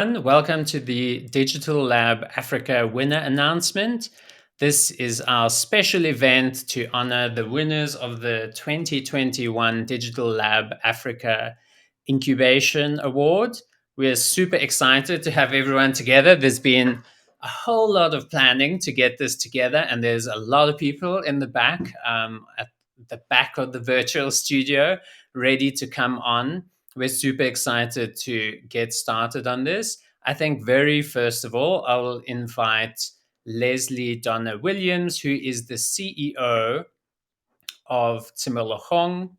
Welcome to the Digital Lab Africa winner announcement. This is our special event to honor the winners of the 2021 Digital Lab Africa Incubation Award. We're super excited to have everyone together. There's been a whole lot of planning to get this together, and there's a lot of people in the back, at the back of the virtual studio, ready to come on. We're super excited to get started on this. I think, very first of all, I will invite Leslie Donna Williams, who is the CEO of Tsimologong,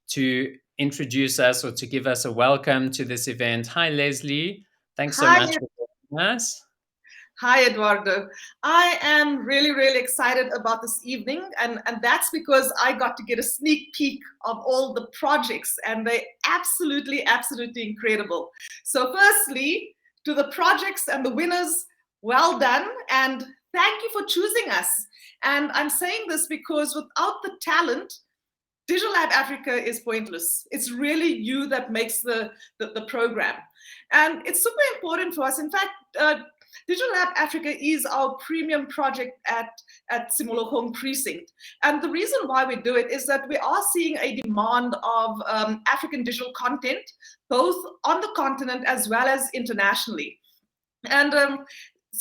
to introduce us or to give us a welcome to this event. Hi, Leslie. Thanks so much Hi, for joining us. hi, Eduardo. I am really, really excited about this evening, and that's because I got to get a sneak peek of all the projects, and they're absolutely, absolutely incredible. So, firstly, to the projects and the winners, well done, and thank you for choosing us. And I'm saying this because without the talent, Digital Lab Africa is pointless. It's really you that makes the program. And it's super important for us. In fact, Digital Lab Africa is our premium project at Tsimologong Precinct. And the reason why we do it is that we are seeing a demand of African digital content, both on the continent as well as internationally. And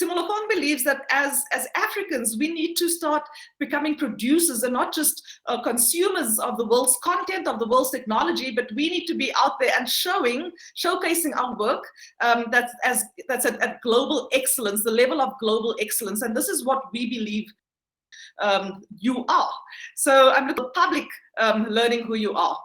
Simologong believes that as Africans, we need to start becoming producers and not just consumers of the world's content, of the world's technology, but we need to be out there and showcasing our work that's at global excellence, the level of global excellence. And this is what we believe you are. So I'm looking at the public learning who you are.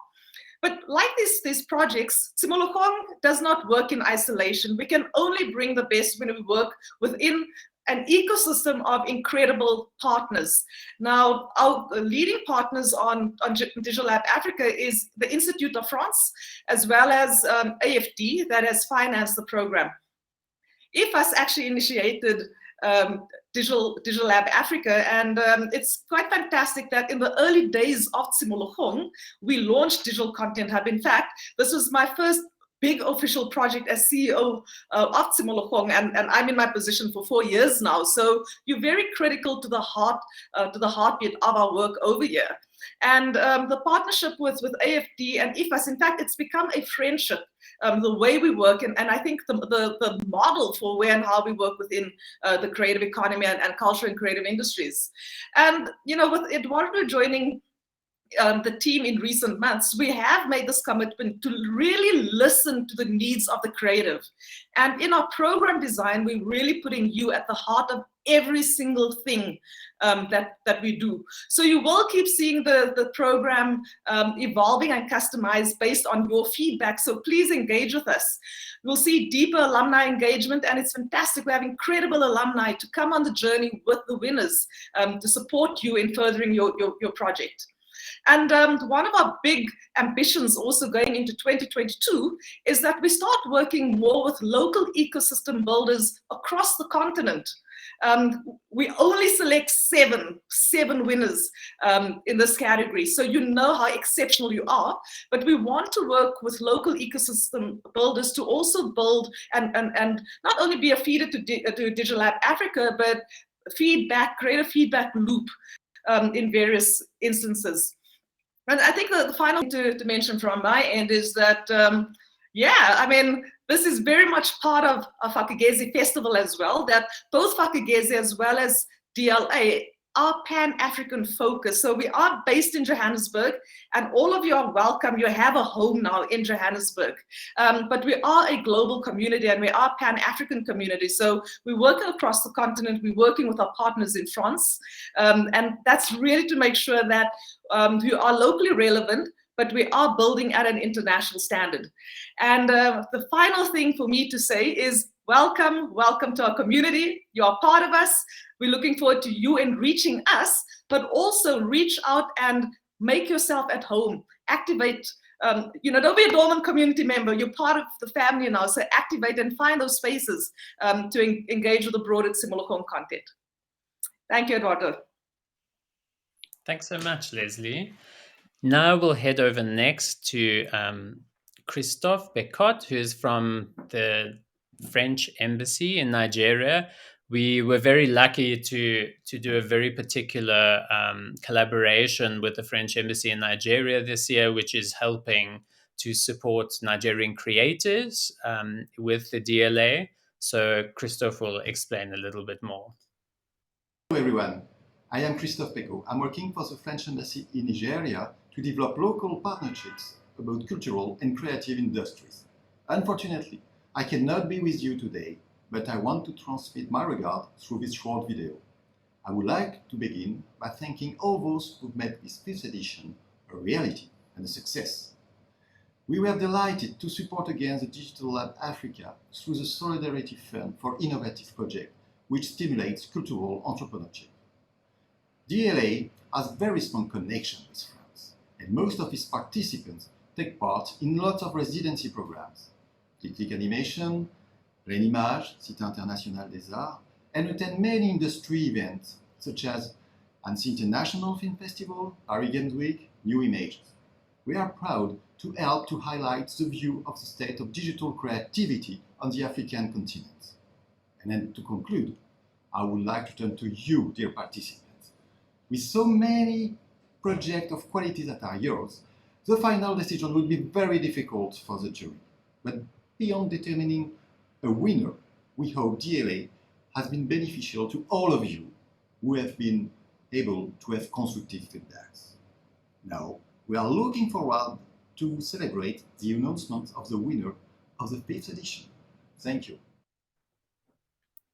But like these projects, Tsimologong does not work in isolation. We can only bring the best when we work within an ecosystem of incredible partners. Now, our leading partners on Digital Lab Africa is the Institute of France, as well as AFD, that has financed the program. IFAS actually initiated Digital Lab Africa, and it's quite fantastic that in the early days of Tsimologong, we launched Digital Content Hub. In fact, this was my first big official project as CEO of Tsimologong, and I'm in my position for 4 years now. So you're very critical to the heartbeat of our work over here. And the partnership with AFD and IFAS, in fact, it's become a friendship. The way we work, and I think the model for where and how we work within the creative economy and culture and creative industries. And, with Eduardo joining the team in recent months, we have made this commitment to really listen to the needs of the creative. And in our program design, we're really putting you at the heart of every single thing that we do. So you will keep seeing the program evolving and customized based on your feedback. So please engage with us. We'll see deeper alumni engagement, and it's fantastic. We have incredible alumni to come on the journey with the winners to support you in furthering your project. And one of our big ambitions also going into 2022 is that we start working more with local ecosystem builders across the continent. We only select seven winners in this category, so you know how exceptional you are. But we want to work with local ecosystem builders to also build and not only be a feeder to Digital Lab Africa, but create a feedback loop in various instances. And I think the final thing to mention from my end is that, this is very much part of a Fakugesi Festival as well, that both Fakugesi as well as DLA are Pan-African focused. So we are based in Johannesburg, and all of you are welcome. You have a home now in Johannesburg. But we are a global community, and we are Pan-African community. So we're working across the continent. We're working with our partners in France. And that's really to make sure that we are locally relevant, but we are building at an international standard. And the final thing for me to say is welcome to our community. You are part of us. We're looking forward to you in reaching us, but also reach out and make yourself at home. Activate, don't be a dormant community member. You're part of the family now, so activate and find those spaces to engage with the broader Tsimologong content. Thank you, Eduardo. Thanks so much, Leslie. Now we'll head over next to Christophe Becot, who is from the French embassy in Nigeria. We were very lucky to do a very particular collaboration with the French embassy in Nigeria this year, which is helping to support Nigerian creators with the DLA. So Christophe will explain a little bit more. Hello everyone, I am Christophe Pecot. I'm working for the French Embassy in Nigeria to develop local partnerships about cultural and creative industries. Unfortunately, I cannot be with you today, but I want to transmit my regard through this short video. I would like to begin by thanking all those who've made this 5th edition a reality and a success. We were delighted to support again the Digital Lab Africa through the Solidarity Fund for Innovative Projects, which stimulates cultural entrepreneurship. DLA has very strong connection with France, and most of its participants take part in lots of residency programs, Click Animation, L'Image, Site International des Arts, and attend many industry events such as Annecy International Film Festival, Paris Games Week, New Images. We are proud to help to highlight the view of the state of digital creativity on the African continent. And then to conclude, I would like to turn to you, dear participants. With so many projects of quality that are yours, the final decision will be very difficult for the jury. But beyond determining a winner, we hope DLA has been beneficial to all of you who have been able to have constructive feedbacks. Now, we are looking forward to celebrate the announcement of the winner of the 5th edition. Thank you.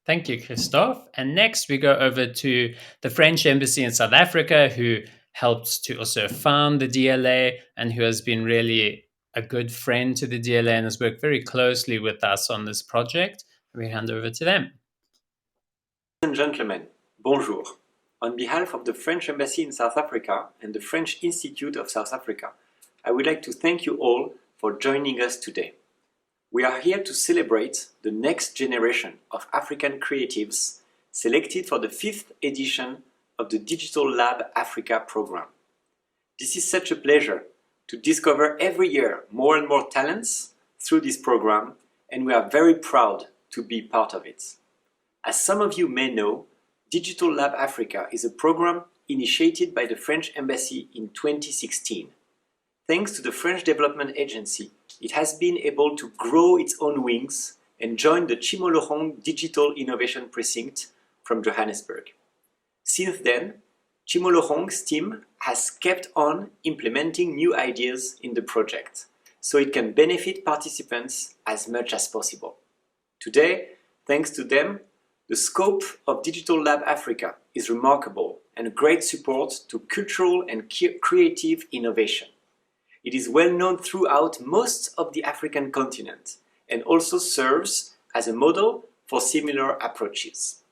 Thank you, Christophe. And next we go over to the French Embassy in South Africa, who helped to also found the DLA and who has been really a good friend to the DLA and has worked very closely with us on this project. We hand over to them. Ladies and gentlemen, bonjour. On behalf of the French Embassy in South Africa and the French Institute of South Africa, I would like to thank you all for joining us today. We are here to celebrate the next generation of African creatives selected for the 5th edition of the Digital Lab Africa program. This is such a pleasure to discover every year more and more talents through this program, and we are very proud to be part of it. As some of you may know, Digital Lab Africa is a program initiated by the French Embassy in 2016. Thanks to the French Development Agency, it has been able to grow its own wings and join the Chimolohong Digital Innovation Precinct from Johannesburg. Since then, Chimolohong's team has kept on implementing new ideas in the project, so it can benefit participants as much as possible. Today, thanks to them, the scope of Digital Lab Africa is remarkable and a great support to cultural and creative innovation. It is well known throughout most of the African continent and also serves as a model for similar approaches.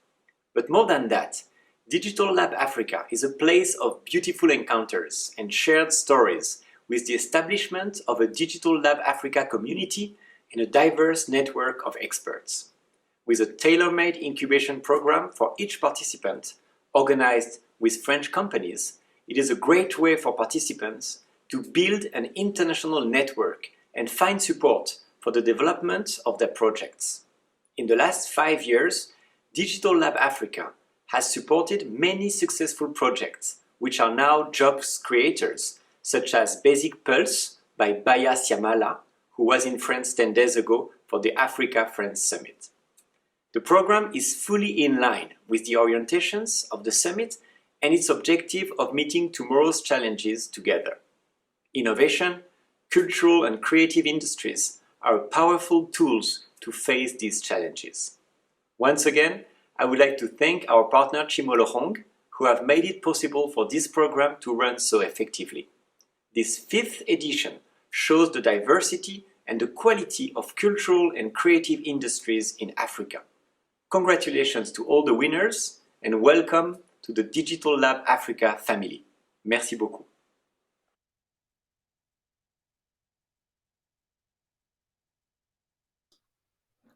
But more than that, Digital Lab Africa is a place of beautiful encounters and shared stories with the establishment of a Digital Lab Africa community and a diverse network of experts. With a tailor-made incubation program for each participant organized with French companies, it is a great way for participants to build an international network and find support for the development of their projects. In the last 5 years, Digital Lab Africa has supported many successful projects, which are now jobs creators, such as Basic Pulse by Baya Siamala, who was in France 10 days ago for the Africa-France Summit. The program is fully in line with the orientations of the summit and its objective of meeting tomorrow's challenges together. Innovation, cultural and creative industries are powerful tools to face these challenges. Once again, I would like to thank our partner Chimolohong, who have made it possible for this program to run so effectively. This 5th edition shows the diversity and the quality of cultural and creative industries in Africa. Congratulations to all the winners and welcome to the Digital Lab Africa family. Merci beaucoup.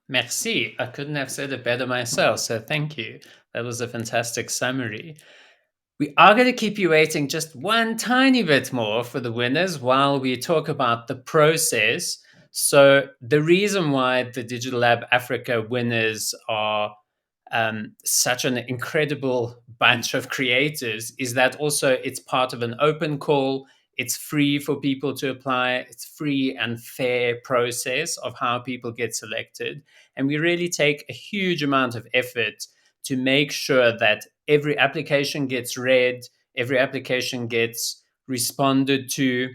Merci. I couldn't have said it better myself, so thank you. That was a fantastic summary. We are going to keep you waiting just one tiny bit more for the winners while we talk about the process. So the reason why the Digital Lab Africa winners are such an incredible bunch of creators is that also it's part of an open call. It's free for people to apply. It's free and fair process of how people get selected. And we really take a huge amount of effort to make sure that every application gets read, every application gets responded to,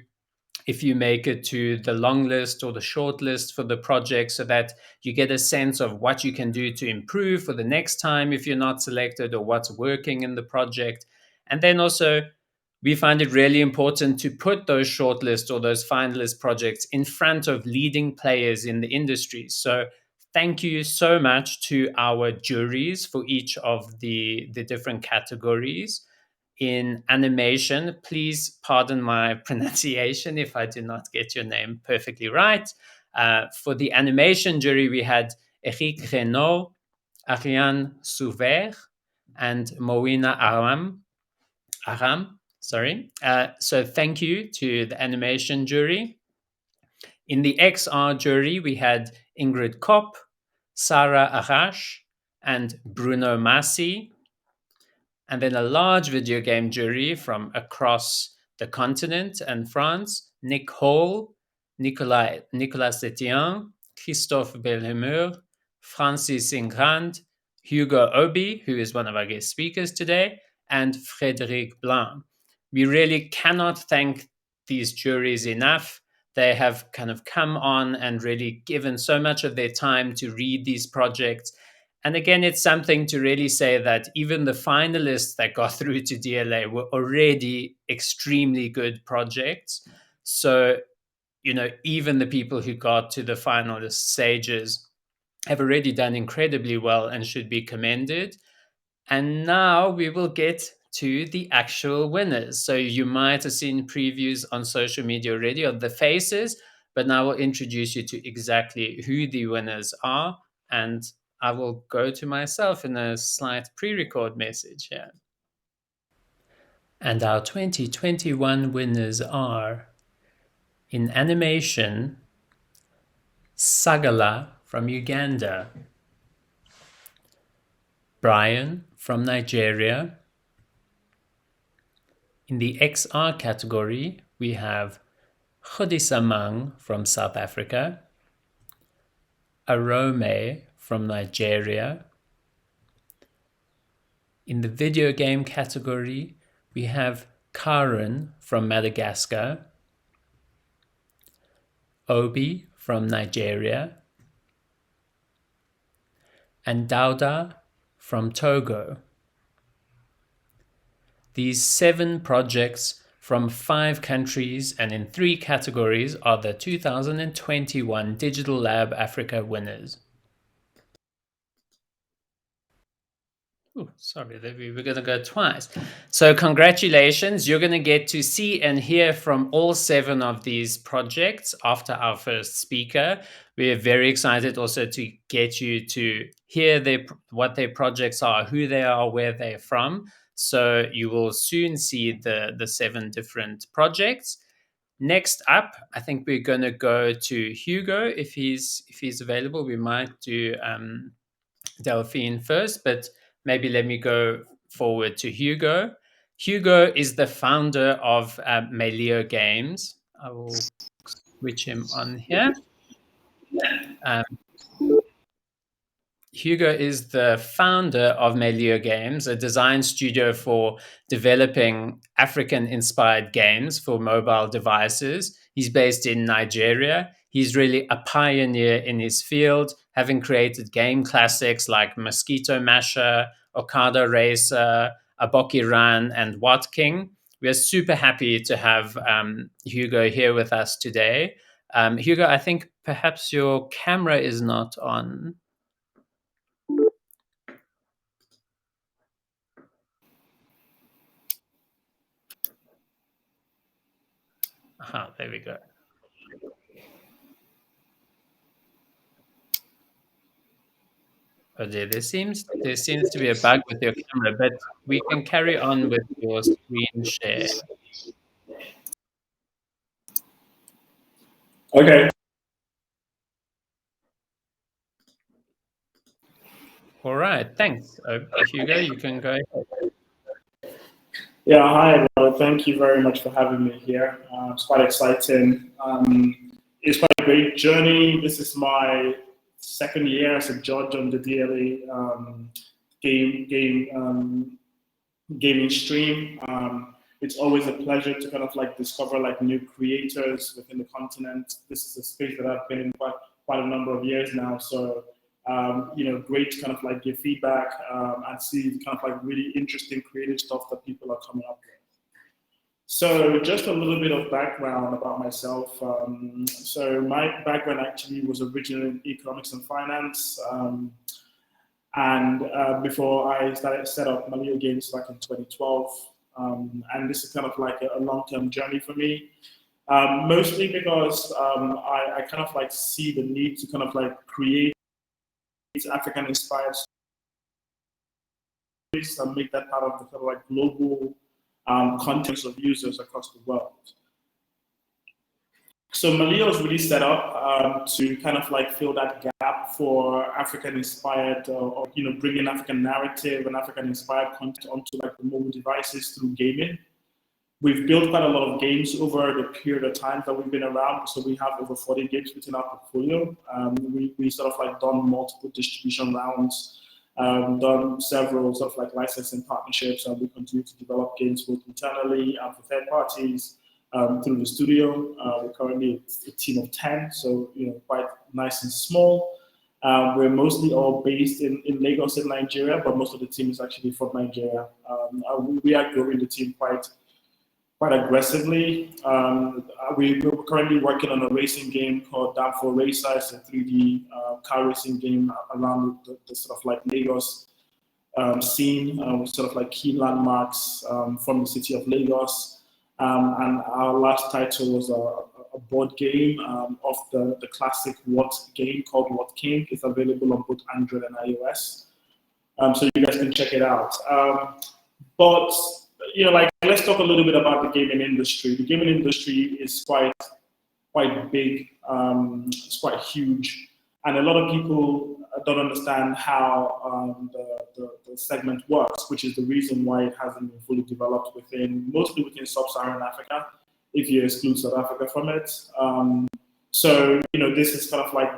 if you make it to the long list or the short list for the project, so that you get a sense of what you can do to improve for the next time if you're not selected, or what's working in the project. And then also, we find it really important to put those shortlist or those finalist projects in front of leading players in the industry. So thank you so much to our juries for each of the different categories. In animation, please pardon my pronunciation if I do not get your name perfectly right. For the animation jury, we had Eric Renaud, Ariane Souvert, and Moina Aram. Sorry. So thank you to the animation jury. In the XR jury, we had Ingrid Kopp, Sarah Arash, and Bruno Massi. And then a large video game jury from across the continent and France: Nick Hall, Nicolas Etienne, Christophe Belhemeur, Francis Ingrand, Hugo Obi, who is one of our guest speakers today, and Frédéric Blanc. We really cannot thank these juries enough. They have kind of come on and really given so much of their time to read these projects. And again, it's something to really say that even the finalists that got through to DLA were already extremely good projects. So, even the people who got to the finalist stages have already done incredibly well and should be commended. And now we will get to the actual winners. So you might have seen previews on social media already of the faces, but now we'll introduce you to exactly who the winners are. And I will go to myself in a slight pre-record message here. And our 2021 winners are, in animation, Sagala from Uganda, Brian from Nigeria. In the XR category, we have Khodisamang from South Africa, Arome from Nigeria. In the video game category, we have Karen from Madagascar, Obi from Nigeria, and Dauda from Togo. These 7 projects from 5 countries and in 3 categories are the 2021 Digital Lab Africa winners. Sorry, we were going to go twice. So congratulations. You're going to get to see and hear from all 7 of these projects after our first speaker. We are very excited also to get you to hear what their projects are, who they are, where they're from. So you will soon see the 7 different projects. Next up, I think we're going to go to Hugo if he's available. We might do Delphine first, but maybe let me go forward to Hugo. Hugo is the founder of Melio Games. I will switch him on here. Hugo is the founder of Melio Games, a design studio for developing African-inspired games for mobile devices. He's based in Nigeria. He's really a pioneer in his field, having created game classics like Mosquito Masher, Okada Racer, Aboki Ran, and Wat King. We are super happy to have Hugo here with us today. Hugo, I think perhaps your camera is not on. Aha, there we go. Oh dear, there seems to be a bug with your camera, but we can carry on with your screen share. Okay. All right, thanks. Hugo, you can go ahead. Yeah, hi, Eduardo. Thank you very much for having me here. It's quite exciting. It's quite a great journey. This is my second year as a judge on the DLA gaming stream. It's always a pleasure to kind of like discover like new creators within the continent. This is a space that I've been in quite a number of years now. So great to kind of like give feedback and see kind of like really interesting creative stuff that people are coming up with. So just a little bit of background about myself. So my background actually was originally in economics and finance. Before I set up Malio Games back in 2012. And this is kind of like a long-term journey for me. Mostly because I kind of like see the need to kind of like create African-inspired stories and make that part of the kind of like global context of users across the world. So Malio was really set up to kind of like fill that gap for African-inspired, or bringing African narrative and African-inspired content onto like the mobile devices through gaming. We've built quite a lot of games over the period of time that we've been around. So we have over 40 games within our portfolio. We sort of like done multiple distribution rounds, done several sort of like licensing partnerships, and we continue to develop games both internally and for third parties through the studio. We're currently a team of 10, so quite nice and small. We're mostly all based in Lagos in Nigeria, but most of the team is actually from Nigeria. We are growing the team quite aggressively. We're currently working on a racing game called Danfo Racer. It's a 3D car racing game around the sort of like Lagos scene, with sort of like key landmarks from the city of Lagos. And our last title was a board game of the classic What game called What King. It's available on both Android and iOS. So you guys can check it out. But let's talk a little bit about the gaming industry. The gaming industry is quite big. It's quite huge, and a lot of people don't understand how the segment works, which is the reason why it hasn't been fully developed mostly within sub-Saharan Africa, if you exclude South Africa from it. So this is kind of like,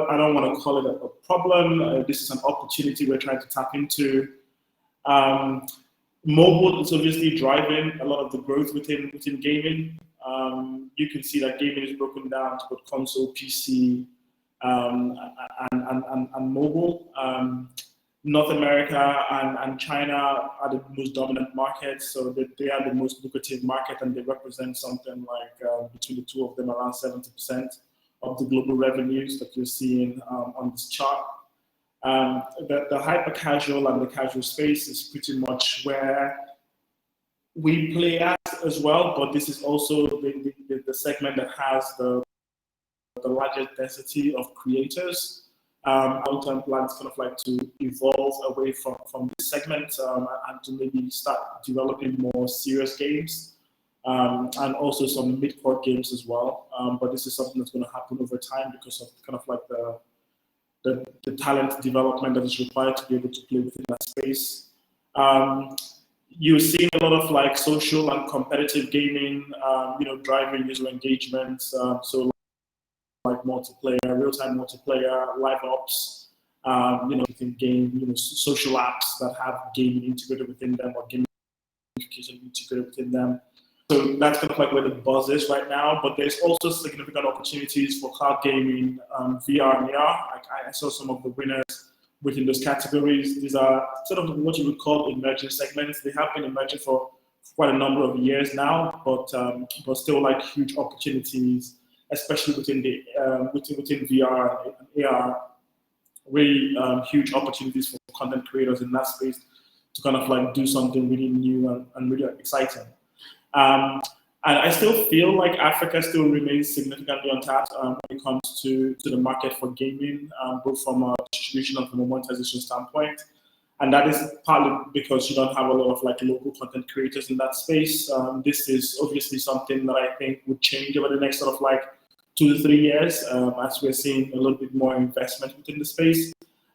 I don't want to call it a problem. This is an opportunity we're trying to tap into. Mobile is obviously driving a lot of the growth within gaming. You can see that gaming is broken down to both console, PC, and mobile. North America and China are the most dominant markets, so they are the most lucrative market, and they represent something like between the two of them around 70% of the global revenues that you're seeing on this chart. The hyper casual and the casual space is pretty much where we play at as well, but this is also the segment that has the largest density of creators. Long-term plans kind of like to evolve away from this segment and to maybe start developing more serious games and also some mid-core games as well. But this is something that's going to happen over time because of kind of like the talent development that is required to be able to play within that space. You're seeing a lot of like social and competitive gaming, driving user engagement. So like multiplayer, real-time multiplayer, live ops, within game, social apps that have gaming integrated within them or gamification integrated within them. So that's kind of like where the buzz is right now, but there's also significant opportunities for cloud gaming, VR and AR. I saw some of the winners within those categories. These are sort of what you would call emerging segments. They have been emerging for quite a number of years now, but still like huge opportunities, especially within VR and AR. Really huge opportunities for content creators in that space to kind of like do something really new and really exciting. And I still feel like Africa still remains significantly untapped when it comes to the market for gaming, both from a distribution and from a monetization standpoint. And that is partly because you don't have a lot of like local content creators in that space. This is obviously something that I think would change over the next sort of like 2 to 3 years as we're seeing a little bit more investment within the space.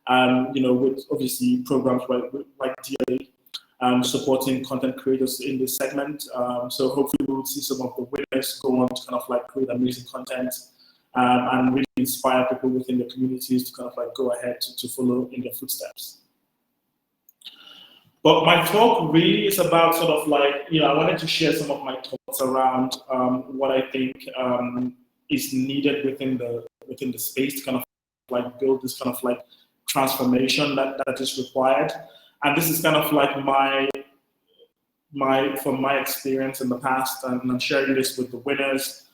with obviously programs like DLA, supporting content creators in this segment. So hopefully we'll see some of the winners go on to kind of like create amazing content and really inspire people within the communities to kind of like go ahead to follow in their footsteps. But my talk really is about sort of like, I wanted to share some of my thoughts around what I think is needed within the space to kind of like build this kind of like transformation that is required. And this is kind of like from my experience in the past, and I'm sharing this with the winners,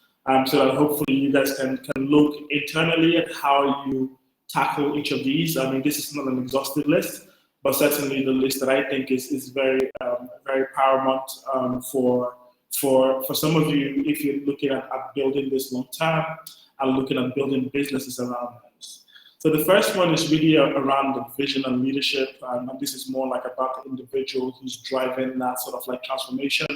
so that hopefully you guys can look internally at how you tackle each of these. I mean, this is not an exhaustive list, but certainly the list that I think is very very paramount for some of you if you're looking at building this long term and looking at building businesses around this. So the first one is really around the vision and leadership, and this is more like about the individual who's driving that sort of like transformation.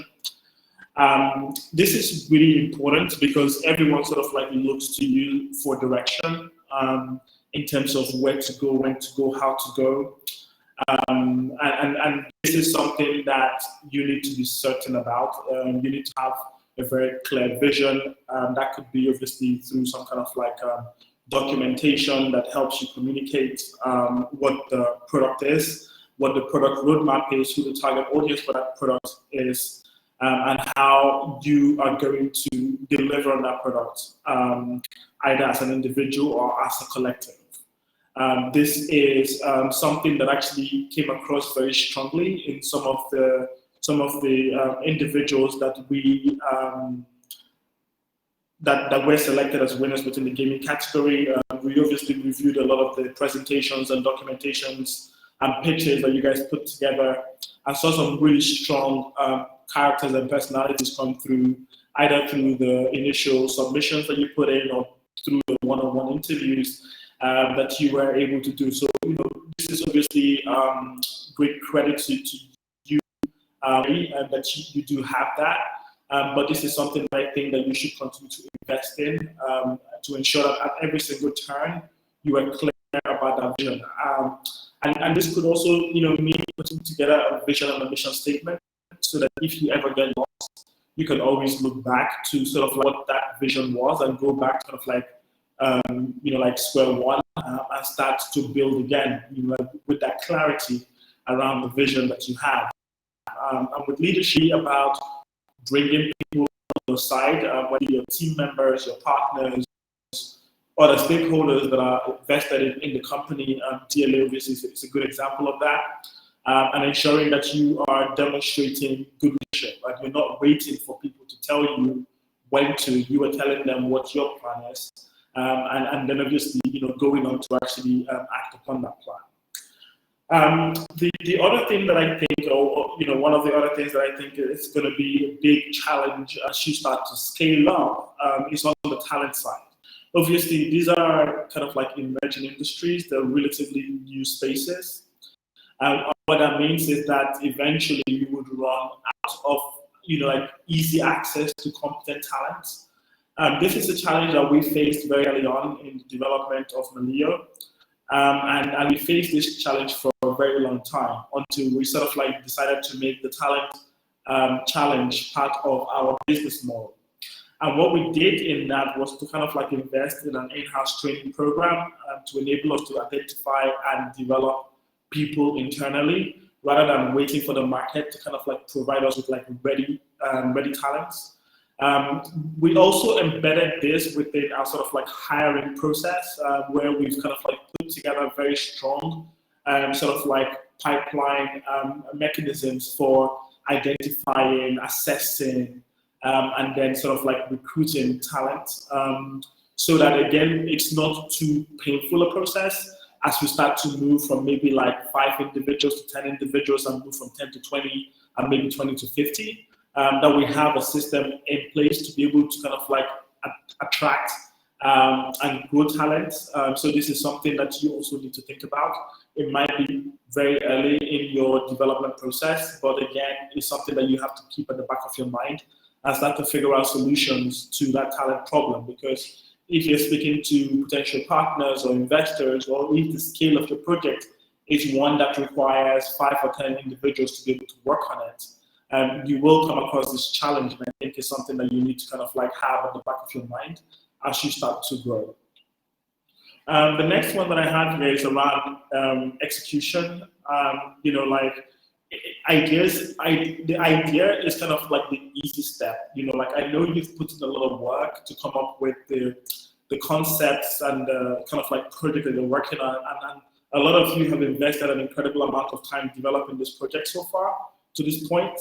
This is really important because everyone sort of like looks to you for direction in terms of where to go, when to go, how to go. And this is something that you need to be certain about. You need to have a very clear vision. That could be obviously through some kind of like documentation that helps you communicate what the product is, what the product roadmap is, who the target audience for that product is, and how you are going to deliver on that product, either as an individual or as a collective. This is something that actually came across very strongly in some of the individuals that we that were selected as winners within the gaming category. We obviously reviewed a lot of the presentations and documentations and pitches that you guys put together, and saw some really strong characters and personalities come through, either through the initial submissions that you put in or through the one-on-one interviews that you were able to do. So, this is obviously great credit to you, and that you do have that. But this is something that I think that you should continue to invest in to ensure that at every single turn you are clear about that vision. And this could also, mean putting together a vision and a mission statement, so that if you ever get lost, you can always look back to sort of what that vision was and go back to kind of like, like square one and start to build again, with that clarity around the vision that you have. And with leadership, about bringing people on your side, whether your team members, your partners, or the stakeholders that are invested in the company. DLA obviously is a good example of that. And ensuring that you are demonstrating good leadership. Like, you're not waiting for people to tell you when to, you are telling them what your plan is. And then obviously, going on to actually act upon that plan. The other thing that I think, or one of the other things that I think is going to be a big challenge as you start to scale up is on the talent side. Obviously, these are kind of like emerging industries. They're relatively new spaces. What that means is that eventually you would run out of, like easy access to competent talent. This is a challenge that we faced very early on in the development of Malio. And we faced this challenge for a very long time until we sort of like decided to make the talent challenge part of our business model. And what we did in that was to kind of like invest in an in-house training program to enable us to identify and develop people internally, rather than waiting for the market to kind of like provide us with like ready talents. We also embedded this within our sort of like hiring process, where we've kind of like put together a very strong sort of like pipeline mechanisms for identifying, assessing, and then sort of like recruiting talent, so that again, it's not too painful a process as we start to move from maybe like 5 individuals to 10 individuals and move from 10 to 20 and maybe 20 to 50. That we have a system in place to be able to kind of like attract and grow talent. So this is something that you also need to think about. It might be very early in your development process, but again, it's something that you have to keep at the back of your mind and start to figure out solutions to that talent problem, because if you're speaking to potential partners or investors, or if the scale of the project is one that requires 5 or 10 individuals to be able to work on it, you will come across this challenge, and I think it's something that you need to kind of like have at the back of your mind as you start to grow. The next one that I have here is around execution. The idea is kind of like the easy step. I know you've put in a lot of work to come up with the concepts and the kind of like project that you're working on, and a lot of you have invested an incredible amount of time developing this project so far to this point.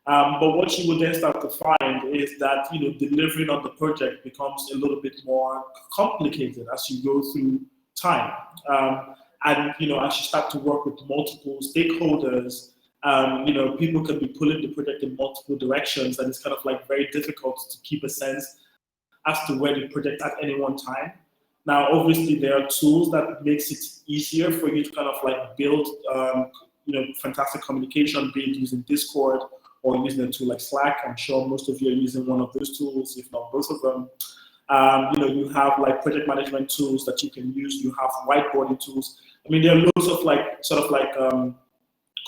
But what you will then start to find is that delivering on the project becomes a little bit more complicated as you go through time, and as you start to work with multiple stakeholders, people can be pulling the project in multiple directions, and it's kind of like very difficult to keep a sense as to where the project at any one time. Now, obviously, there are tools that makes it easier for you to kind of like build, fantastic communication, be it using Discord or using a tool like Slack. I'm sure most of you are using one of those tools, if not both of them. You have like project management tools that you can use. You have whiteboarding tools. I mean, there are loads of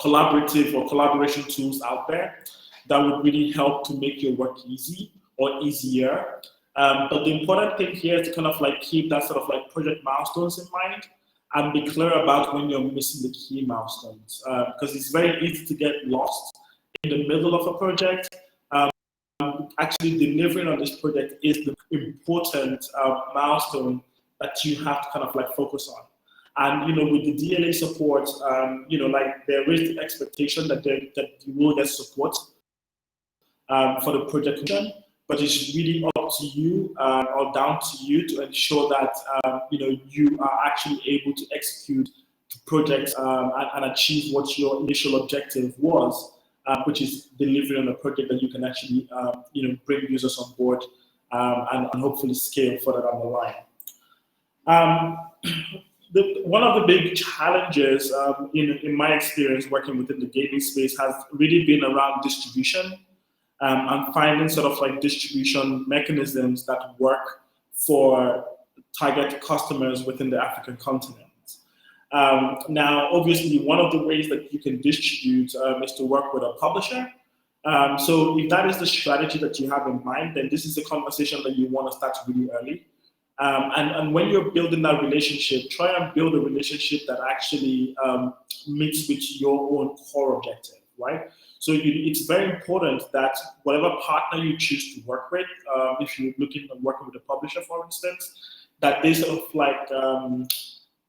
collaborative or collaboration tools out there that would really help to make your work easy or easier. But the important thing here is to kind of like keep that sort of like project milestones in mind and be clear about when you're missing the key milestones, because it's very easy to get lost in the middle of a project. Actually delivering on this project is the important milestone that you have to kind of like focus on. And with the DLA support, there is the expectation that you will get support for the project, but it's really up to you or down to you to ensure that you are actually able to execute the project and achieve what your initial objective was, which is delivering on a project that you can actually bring users on board and hopefully scale further down the line. One of the big challenges in my experience working within the gaming space has really been around distribution. And finding sort of like distribution mechanisms that work for target customers within the African continent. Now, obviously, one of the ways that you can distribute is to work with a publisher. So if that is the strategy that you have in mind, then this is a conversation that you want to start really early. And when you're building that relationship, try and build a relationship that actually meets with your own core objective, right? So it's very important that whatever partner you choose to work with, if you're looking at working with a publisher, for instance, that they sort of like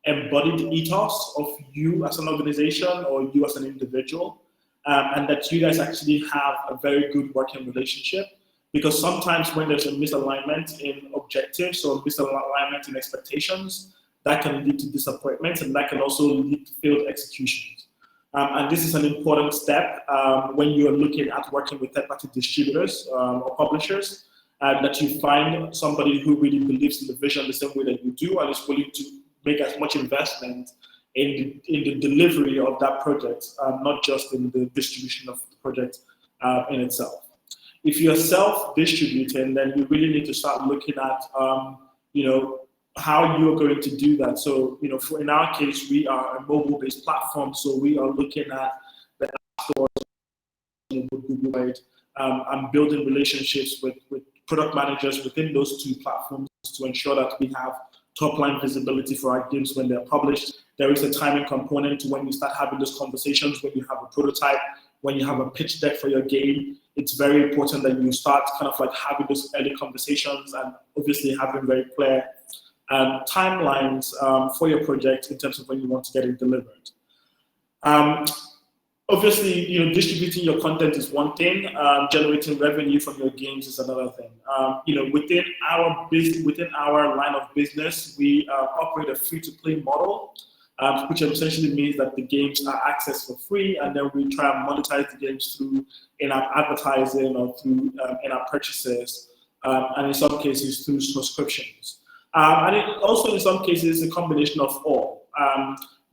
embody the ethos of you as an organization or you as an individual, and that you guys actually have a very good working relationship. Because sometimes when there's a misalignment in objectives or misalignment in expectations, that can lead to disappointments, and that can also lead to failed executions. And this is an important step when you're looking at working with third-party distributors or publishers, that you find somebody who really believes in the vision the same way that you do and is willing to make as much investment in the delivery of that project, not just in the distribution of the project in itself. If you're self-distributing, then you really need to start looking at, how you're going to do that. So, in our case, we are a mobile-based platform, so we are looking at the app stores with Google Play, and building relationships with product managers within those two platforms to ensure that we have top-line visibility for our games when they're published. There is a timing component to when you start having those conversations, when you have a prototype, when you have a pitch deck for your game. It's very important that you start kind of like having those early conversations and obviously having very clear timelines for your project in terms of when you want to get it delivered. Obviously, distributing your content is one thing. Generating revenue from your games is another thing. Within our line of business, we operate a free-to-play model, which essentially means that the games are accessed for free, and then we try and monetize the games through in-app advertising or through in-app purchases, and in some cases through subscriptions. And it also, in some cases, a combination of all.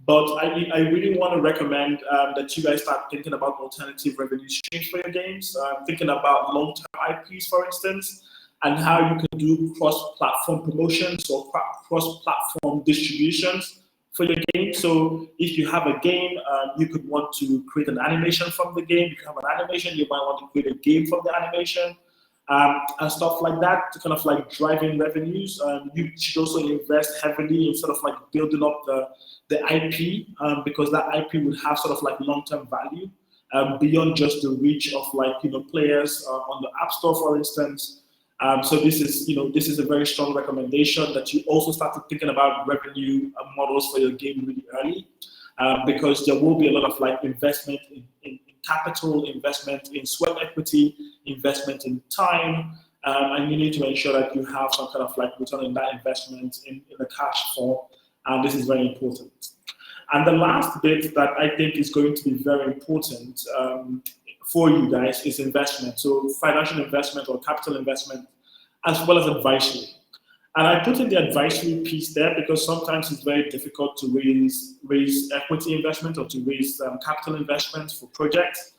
But I really want to recommend that you guys start thinking about alternative revenue streams for your games, thinking about long-term IPs, for instance. and how you can do cross-platform promotions or cross-platform distributions for your game. So if you have a game, you could want to create an animation from the game. If you have an animation, you might want to create a game from the animation, and stuff like that to kind of like driving revenues. You should also invest heavily in sort of like building up the IP, because that IP would have sort of like long-term value beyond just the reach of like players on the App Store, for instance. So this is a very strong recommendation that you also start thinking about revenue models for your game really early, because there will be a lot of like investment in capital, investment in sweat equity, investment in time, and you need to ensure that you have some kind of like return on that investment in a cash form, and this is very important. And the last bit that I think is going to be very important for you guys is investment. So financial investment or capital investment, as well as advisory. And I put in the advisory piece there because sometimes it's very difficult to raise equity investment or to raise capital investment for projects.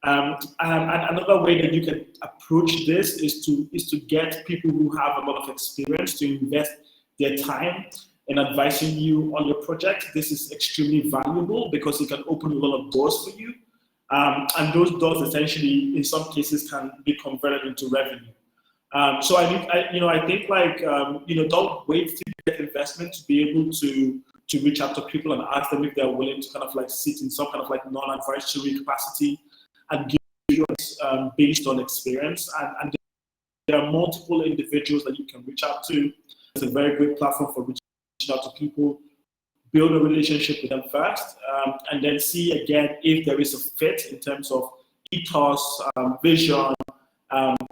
And another way that you can approach this is to get people who have a lot of experience to invest their time in advising you on your project. This is extremely valuable because it can open a lot of doors for you. And those doors essentially, in some cases, can be converted into revenue. So I think like, don't wait to get investment to be able to reach out to people and ask them if they're willing to kind of like sit in some kind of like non-advisory capacity and give you based on experience. And there are multiple individuals that you can reach out to. It's a very great platform for reaching out to people, build a relationship with them first, and then see again if there is a fit in terms of ethos, vision,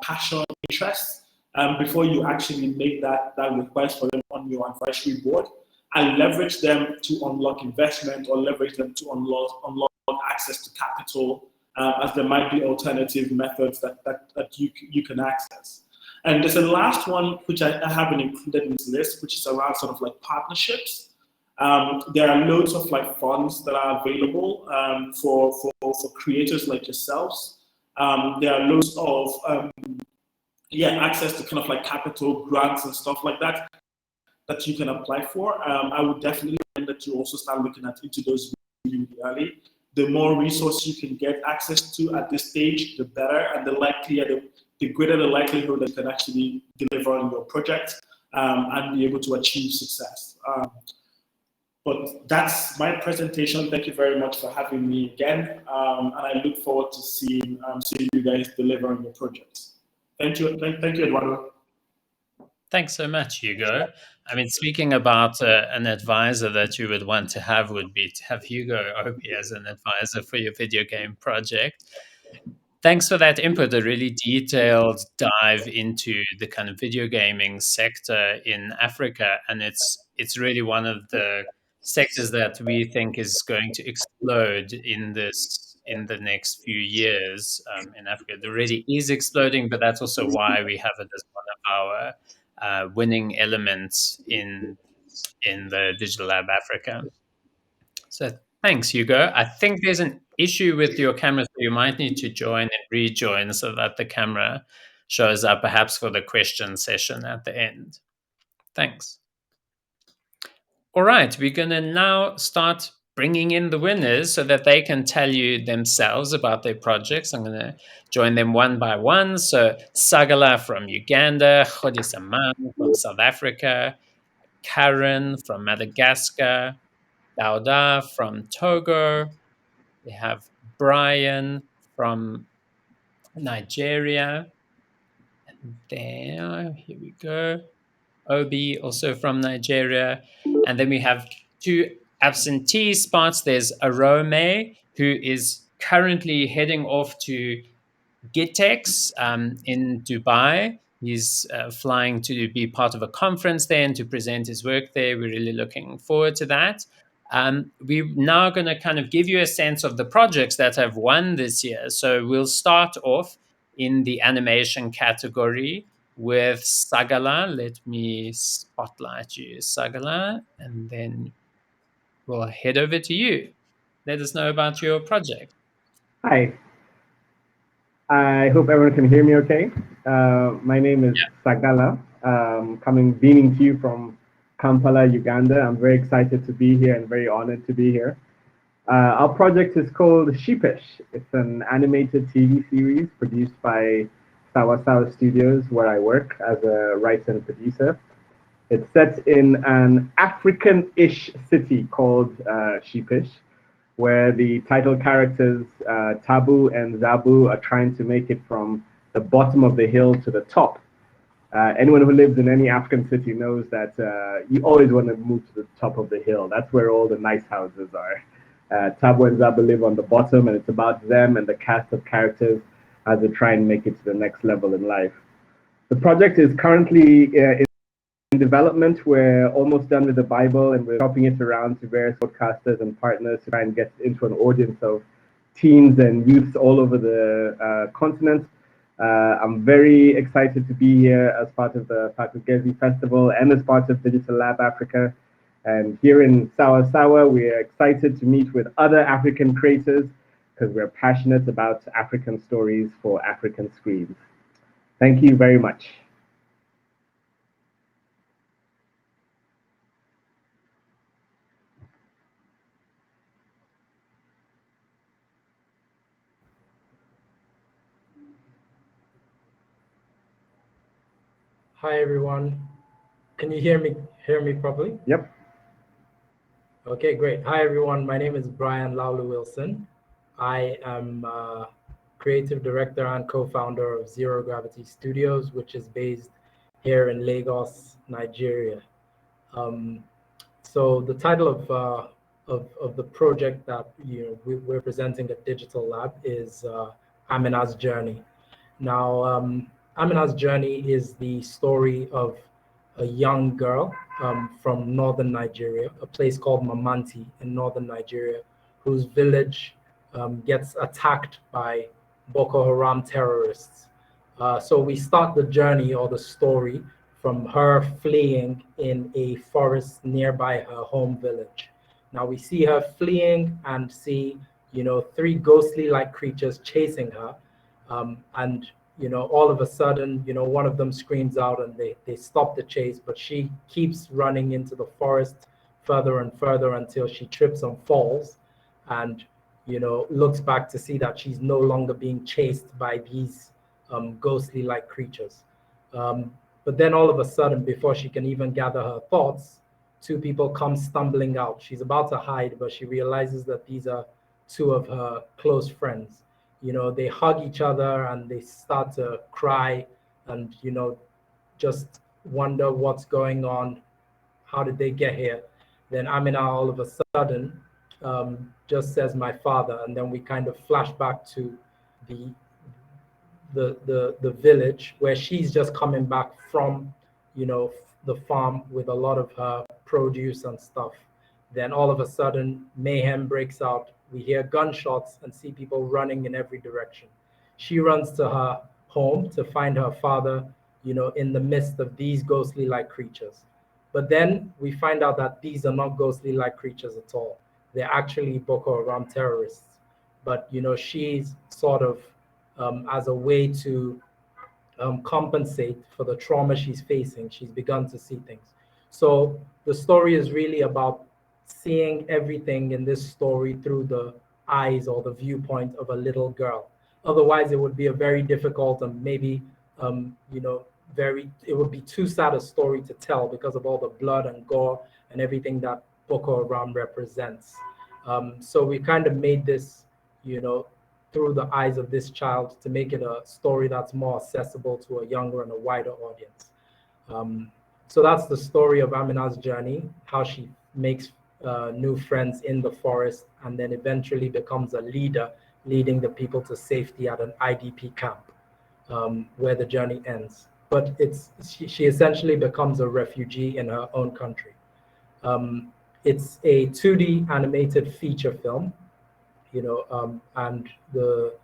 passion, interest, before you actually make that request for them on your advisory board, and leverage them to unlock investment or leverage them to unlock access to capital, as there might be alternative methods that you can access. And there's a last one which I haven't included in this list, which is around sort of like partnerships. There are loads of like funds that are available for creators like yourselves. There are loads of access to kind of like capital grants and stuff like that you can apply for. I would definitely recommend that you also start looking into those really early. The more resources you can get access to at this stage, the better, and the greater the likelihood that you can actually deliver on your project and be able to achieve success. But that's my presentation. Thank you very much for having me again, and I look forward to seeing you guys deliver on your projects. Thank you, Eduardo. Thanks so much, Hugo. I mean, speaking about an advisor that you would want to have would be to have Hugo Opie as an advisor for your video game project. Thanks for that input, a really detailed dive into the kind of video gaming sector in Africa. And it's really one of the sectors that we think is going to explode in the next few years in Africa. It already is exploding, but that's also why we have it as one of our winning elements in the Digital Lab Africa. So thanks, Hugo. I think there's an issue with your camera, so you might need to join and rejoin so that the camera shows up perhaps for the question session at the end. Thanks. All right, we're going to now start bringing in the winners so that they can tell you themselves about their projects. I'm going to join them one by one. So Sagala from Uganda, Khodisaman from South Africa, Karen from Madagascar, Dauda from Togo. We have Brian from Nigeria. And there, here we go. Obi, also from Nigeria. And then we have two absentee spots. There's Arome, who is currently heading off to Gitex in Dubai. He's flying to be part of a conference there and to present his work there. We're really looking forward to that. We're now going to kind of give you a sense of the projects that have won this year. So we'll start off in the animation category with Sagala. Let me spotlight you, Sagala, and then we'll head over to you. Let us know about your project. Hi. I hope everyone can hear me okay. My name is Sagala, beaming to you from Kampala, Uganda. I'm very excited to be here and very honored to be here. Our project is called Sheepish. It's an animated TV series produced by Sawa Sawa Studios, where I work as a writer and producer. It's set in an African-ish city called Sheepish, where the title characters Tabu and Zabu are trying to make it from the bottom of the hill to the top. Anyone who lives in any African city knows that you always want to move to the top of the hill. That's where all the nice houses are. Tabu and Zabu live on the bottom, and it's about them and the cast of characters as they try and make it to the next level in life. The project is currently in development. We're almost done with the Bible, and we're shopping it around to various podcasters and partners to try and get into an audience of teens and youths all over the continent. I'm very excited to be here as part of the Fakugesi Festival and as part of Digital Lab Africa. And here in Sawa Sawa, we're excited to meet with other African creators because we're passionate about African stories for African screens. Thank you very much. Hi everyone. Can you hear me properly? Yep. Okay, great. Hi everyone. My name is Brian Laulu Wilson. I am creative director and co-founder of Zero Gravity Studios, which is based here in Lagos, Nigeria. So the title of the project that we're presenting at Digital Lab is Amina's Journey. Now, Amina's Journey is the story of a young girl from northern Nigeria, a place called Mamanti in northern Nigeria, whose village gets attacked by Boko Haram terrorists. So we start the journey or the story from her fleeing in a forest nearby her home village. Now we see her fleeing and see, three ghostly-like creatures chasing her, and all of a sudden, one of them screams out and they stop the chase, but she keeps running into the forest further and further until she trips and falls and, looks back to see that she's no longer being chased by these ghostly-like creatures. But then all of a sudden, before she can even gather her thoughts, two people come stumbling out. She's about to hide, but she realizes that these are two of her close friends. They hug each other and they start to cry and, just wonder what's going on. How did they get here? Then Amina all of a sudden just says, my father. And then we kind of flash back to the village where she's just coming back from, the farm with a lot of her produce and stuff. Then all of a sudden, mayhem breaks out. We hear gunshots and see people running in every direction. She runs to her home to find her father, in the midst of these ghostly-like creatures. But then we find out that these are not ghostly-like creatures at all. They're actually Boko Haram terrorists. But, she's sort of, as a way to compensate for the trauma she's facing, she's begun to see things. So the story is really about seeing everything in this story through the eyes or the viewpoint of a little girl. Otherwise, it would be a very difficult and maybe, it would be too sad a story to tell because of all the blood and gore and everything that Boko Haram represents. So we kind of made this, through the eyes of this child to make it a story that's more accessible to a younger and a wider audience. So that's the story of Amina's journey, how she makes new friends in the forest and then eventually becomes a leader, leading the people to safety at an IDP camp, where the journey ends. But she essentially becomes a refugee in her own country. It's a 2D animated feature film, and the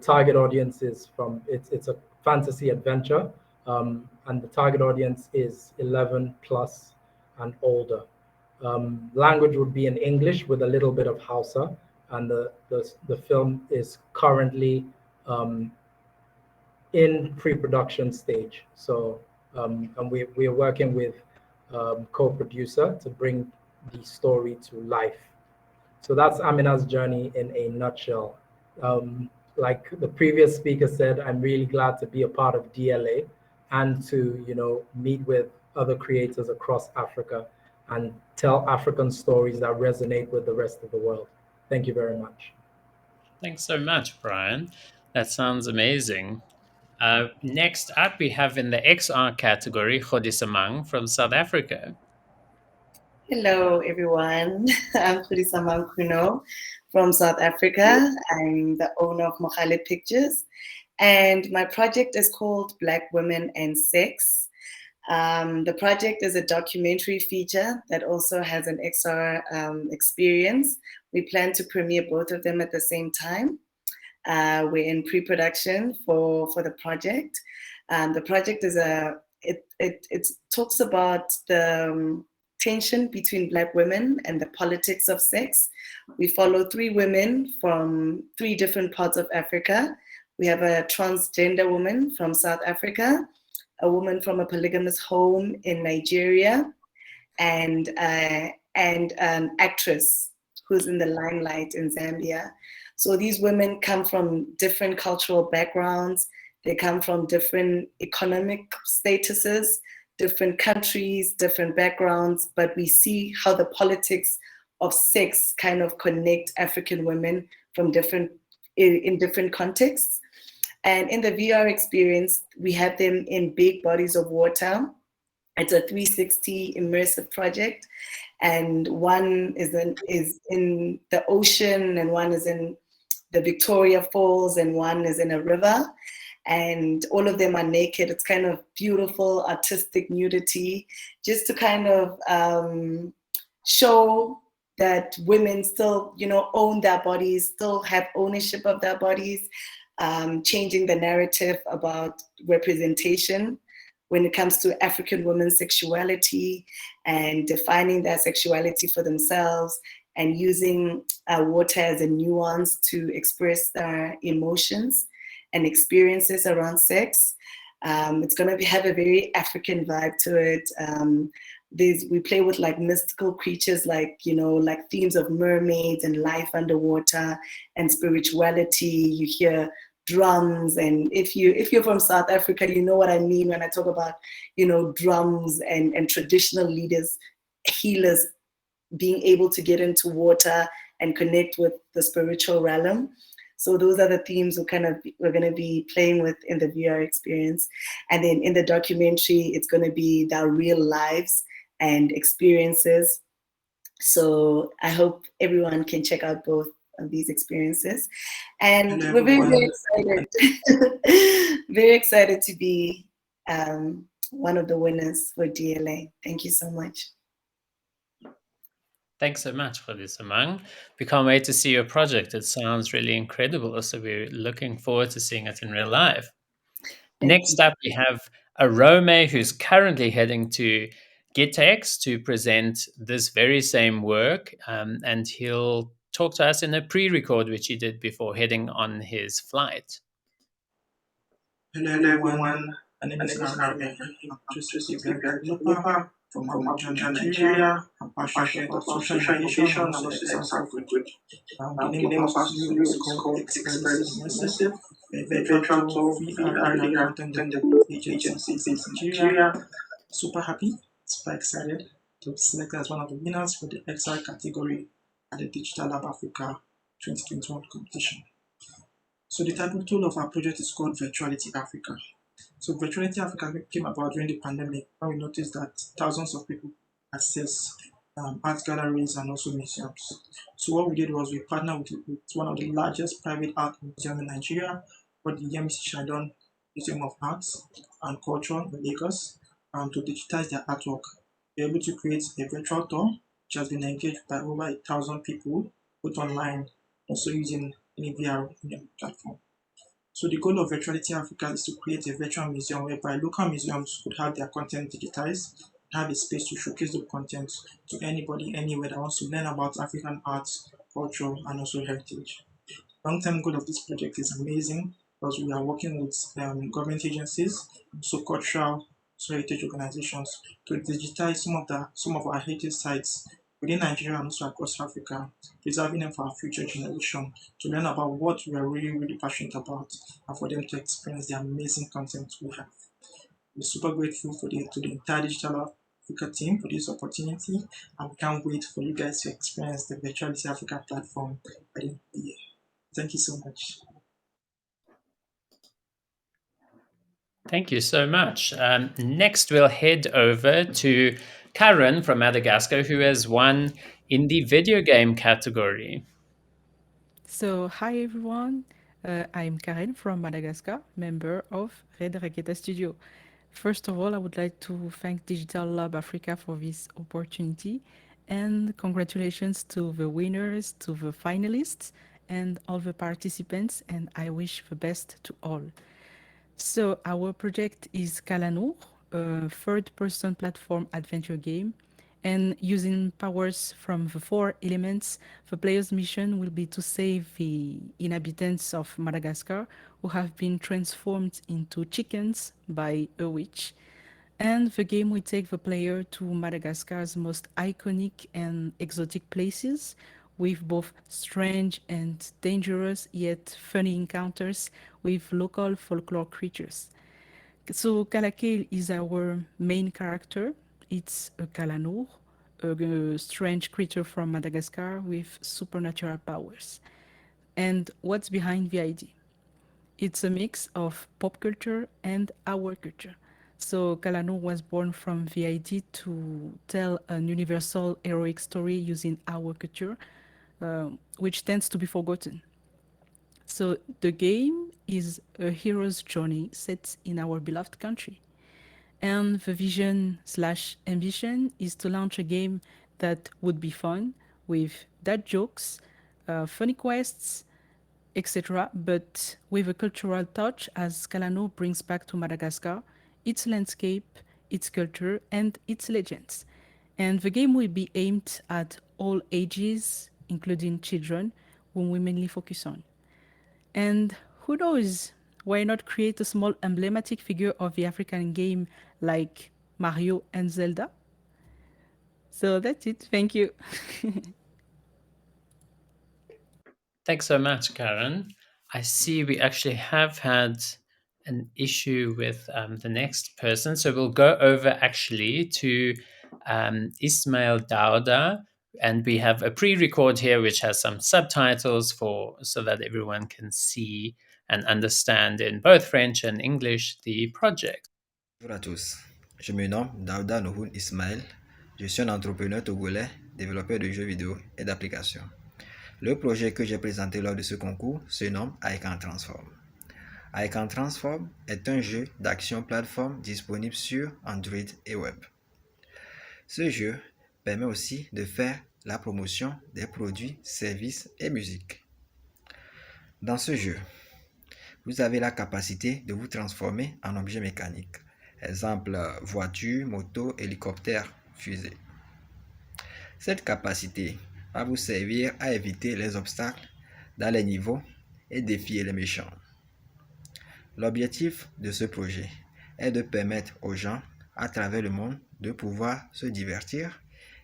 target audience is it's a fantasy adventure, and the target audience is 11 plus and older. Language would be in English with a little bit of Hausa, and the film is currently in pre-production stage. So, and we are working with co-producer to bring the story to life. So that's Amina's journey in a nutshell. Like the previous speaker said, I'm really glad to be a part of DLA and to, meet with other creators across Africa and tell African stories that resonate with the rest of the world. Thank you very much. Thanks so much, Brian. That sounds amazing. Next up, we have in the XR category, Khodisamang from South Africa. Hello, everyone. I'm Khudisa Kuno from South Africa. I'm the owner of Mohale Pictures, and my project is called Black Women and Sex. The project is a documentary feature that also has an XR experience. We plan to premiere both of them at the same time. We're in pre-production for the project. The project is it talks about the tension between Black women and the politics of sex. We follow 3 women from 3 different parts of Africa. We have a transgender woman from South Africa, a woman from a polygamous home in Nigeria, and an actress who's in the limelight in Zambia. So these women come from different cultural backgrounds. They come from different economic statuses, different countries, different backgrounds, but we see how the politics of sex kind of connect African women from in different contexts. And in the VR experience, we have them in big bodies of water. It's a 360 immersive project, and one is in the ocean, and one is in the Victoria Falls, and one is in a river. And all of them are naked. It's kind of beautiful, artistic nudity, just to kind of show that women still, own their bodies, still have ownership of their bodies, changing the narrative about representation when it comes to African women's sexuality and defining their sexuality for themselves and using water as a nuance to express their emotions and experiences around sex. It's going to have a very African vibe to it. We play with like mystical creatures, like themes of mermaids and life underwater and spirituality. You hear drums, and if you're from South Africa, you know what I mean when I talk about drums and traditional leaders, healers being able to get into water and connect with the spiritual realm. So those are the themes we're going to be playing with in the VR experience. And then in the documentary, it's going to be their real lives and experiences. So I hope everyone can check out both of these experiences. And we're very, very excited, very excited to be one of the winners for DLA. Thank you so much. Thanks so much for this, Amang. We can't wait to see your project. It sounds really incredible. So we're looking forward to seeing it in real life. Next up, we have Arome, who's currently heading to GitX to present this very same work. And he'll talk to us in a pre-record, which he did before heading on his flight. Hello everyone, my name is Arome. I'm just received a developer from Abuja, Nigeria. I'm passionate about social innovation and also sex outreach. The name of our studio is called Immersive, a virtual tour VR and content agencies in Nigeria. Super happy, super excited to be selected as one of the winners for the XR category at the Digital Lab Africa 2021 competition. So the title of our project is called Virtuality Africa. So Virtuality Africa came about during the pandemic when we noticed that thousands of people access art galleries and also museums. So what we did was we partnered with one of the largest private art museums in Nigeria, called the Yemisi Shadon Museum of Arts and Culture in Lagos, to digitize their artwork. We're able to create a virtual tour, which has been engaged by over 1,000 people, both online, also using any VR platform. So the goal of Virtuality Africa is to create a virtual museum whereby local museums could have their content digitized, have a space to showcase the content to anybody, anywhere that wants to learn about African arts, culture, and also heritage. Long-term goal of this project is amazing. because we are working with government agencies, so cultural, so heritage organizations to digitize some of our heritage sites within Nigeria and also across Africa, preserving them for our future generation to learn about what we are really, really passionate about and for them to experience the amazing content we have. We're super grateful to the entire Digital Africa team for this opportunity, and we can't wait for you guys to experience the Virtuality Africa platform by the end of the year. Thank you so much. Thank you so much. Next, we'll head over to Karen from Madagascar, who has won in the video game category. So, hi everyone. I'm Karen from Madagascar, member of Red Raqueta Studio. First of all, I would like to thank Digital Lab Africa for this opportunity, and congratulations to the winners, to the finalists, and all the participants, and I wish the best to all. So our project is Kalanour, a third-person platform adventure game. And using powers from the four elements, the player's mission will be to save the inhabitants of Madagascar who have been transformed into chickens by a witch. And the game will take the player to Madagascar's most iconic and exotic places with both strange and dangerous yet funny encounters with local folklore creatures. So Kalakale is our main character. It's a Kalanour, a strange creature from Madagascar with supernatural powers. And what's behind the idea? It's a mix of pop culture and our culture. So Kalanour was born from the idea to tell an universal heroic story using our culture, which tends to be forgotten. So the game is a hero's journey set in our beloved country. And the vision slash ambition is to launch a game that would be fun with dad jokes, funny quests, etc., but with a cultural touch as Calano brings back to Madagascar its landscape, its culture, and its legends. And the game will be aimed at all ages, including children, whom we mainly focus on. And who knows, why not create a small emblematic figure of the African game like Mario and Zelda? So that's it. Thank you. Thanks so much, Karen. I see we actually have had an issue with the next person. So we'll go over actually to Ismail Dauda. And we have a pre-record here which has some subtitles for so that everyone can see and understand in both French and English the project. Bonjour à tous, je me nomme Daouda Nouhoun Ismail, je suis un entrepreneur togolais, développeur de jeux vidéo et d'applications. Le projet que j'ai présenté lors de ce concours se nomme I Can Transform. I Can Transform est un jeu d'action plateforme disponible sur Android et web. Ce jeu permet aussi de faire la promotion des produits, services et musique. Dans ce jeu, vous avez la capacité de vous transformer en objet mécanique. Exemple, voiture, moto, hélicoptère, fusée. Cette capacité va vous servir à éviter les obstacles dans les niveaux et défier les méchants. L'objectif de ce projet est de permettre aux gens à travers le monde de pouvoir se divertir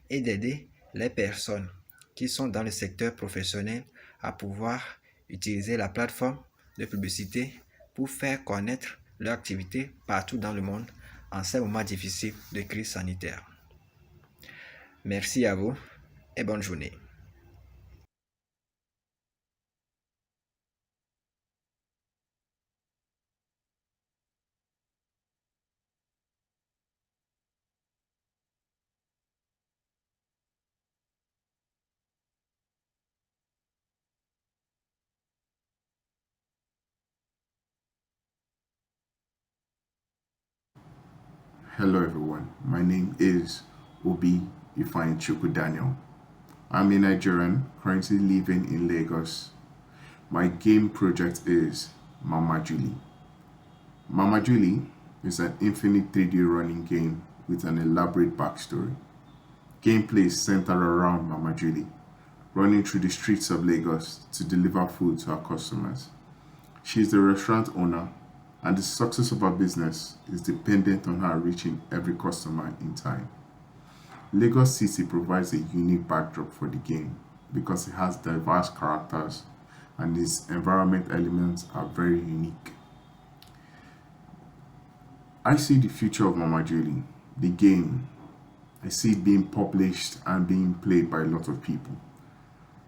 et d'aider les personnes qui sont dans le secteur professionnel à pouvoir utiliser la plateforme de publicité pour faire connaître leur activité partout dans le monde en ces moments difficiles de crise sanitaire. Merci à vous et bonne journée. Hello everyone, my name is Obi Ifeanyi Chukwu Daniel. I'm a Nigerian currently living in Lagos. My game project is Mama Julie. Mama Julie is an infinite 3D running game with an elaborate backstory. Gameplay is centered around Mama Julie, running through the streets of Lagos to deliver food to our customers. She is the restaurant owner, and the success of her business is dependent on her reaching every customer in time. Lagos City provides a unique backdrop for the game because it has diverse characters and its environment elements are very unique. I see the future of Mama Julie, the game. I see it being published and being played by a lot of people.